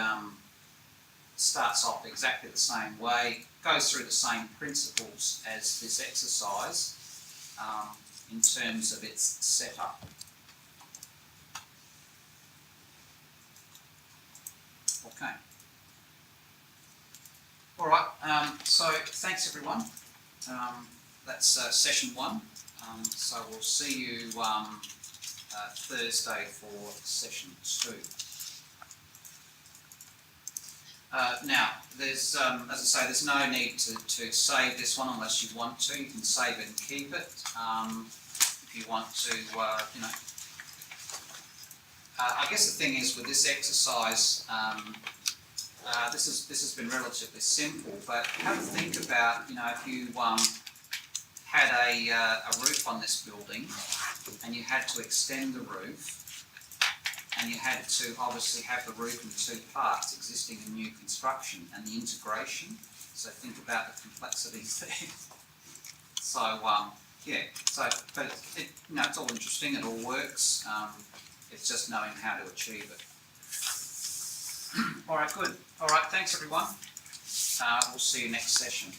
starts off exactly the same way, goes through the same principles as this exercise in terms of its setup. Okay. All right, so thanks everyone. That's session 1. So we'll see you Thursday for session 2. Now, there's, as I say, there's no need to save this one unless you want to. You can save it and keep it. If you want to, you know. I guess the thing is with this exercise, this has been relatively simple, but have a think about, you know, if you had a roof on this building and you had to extend the roof, and you had to obviously have the roof in 2 parts, existing and new construction, and the integration. So think about the complexities there. So yeah. So, but it, you know, it's all interesting. It all works. It's just knowing how to achieve it. All right. Good. All right. Thanks everyone. We'll see you next session.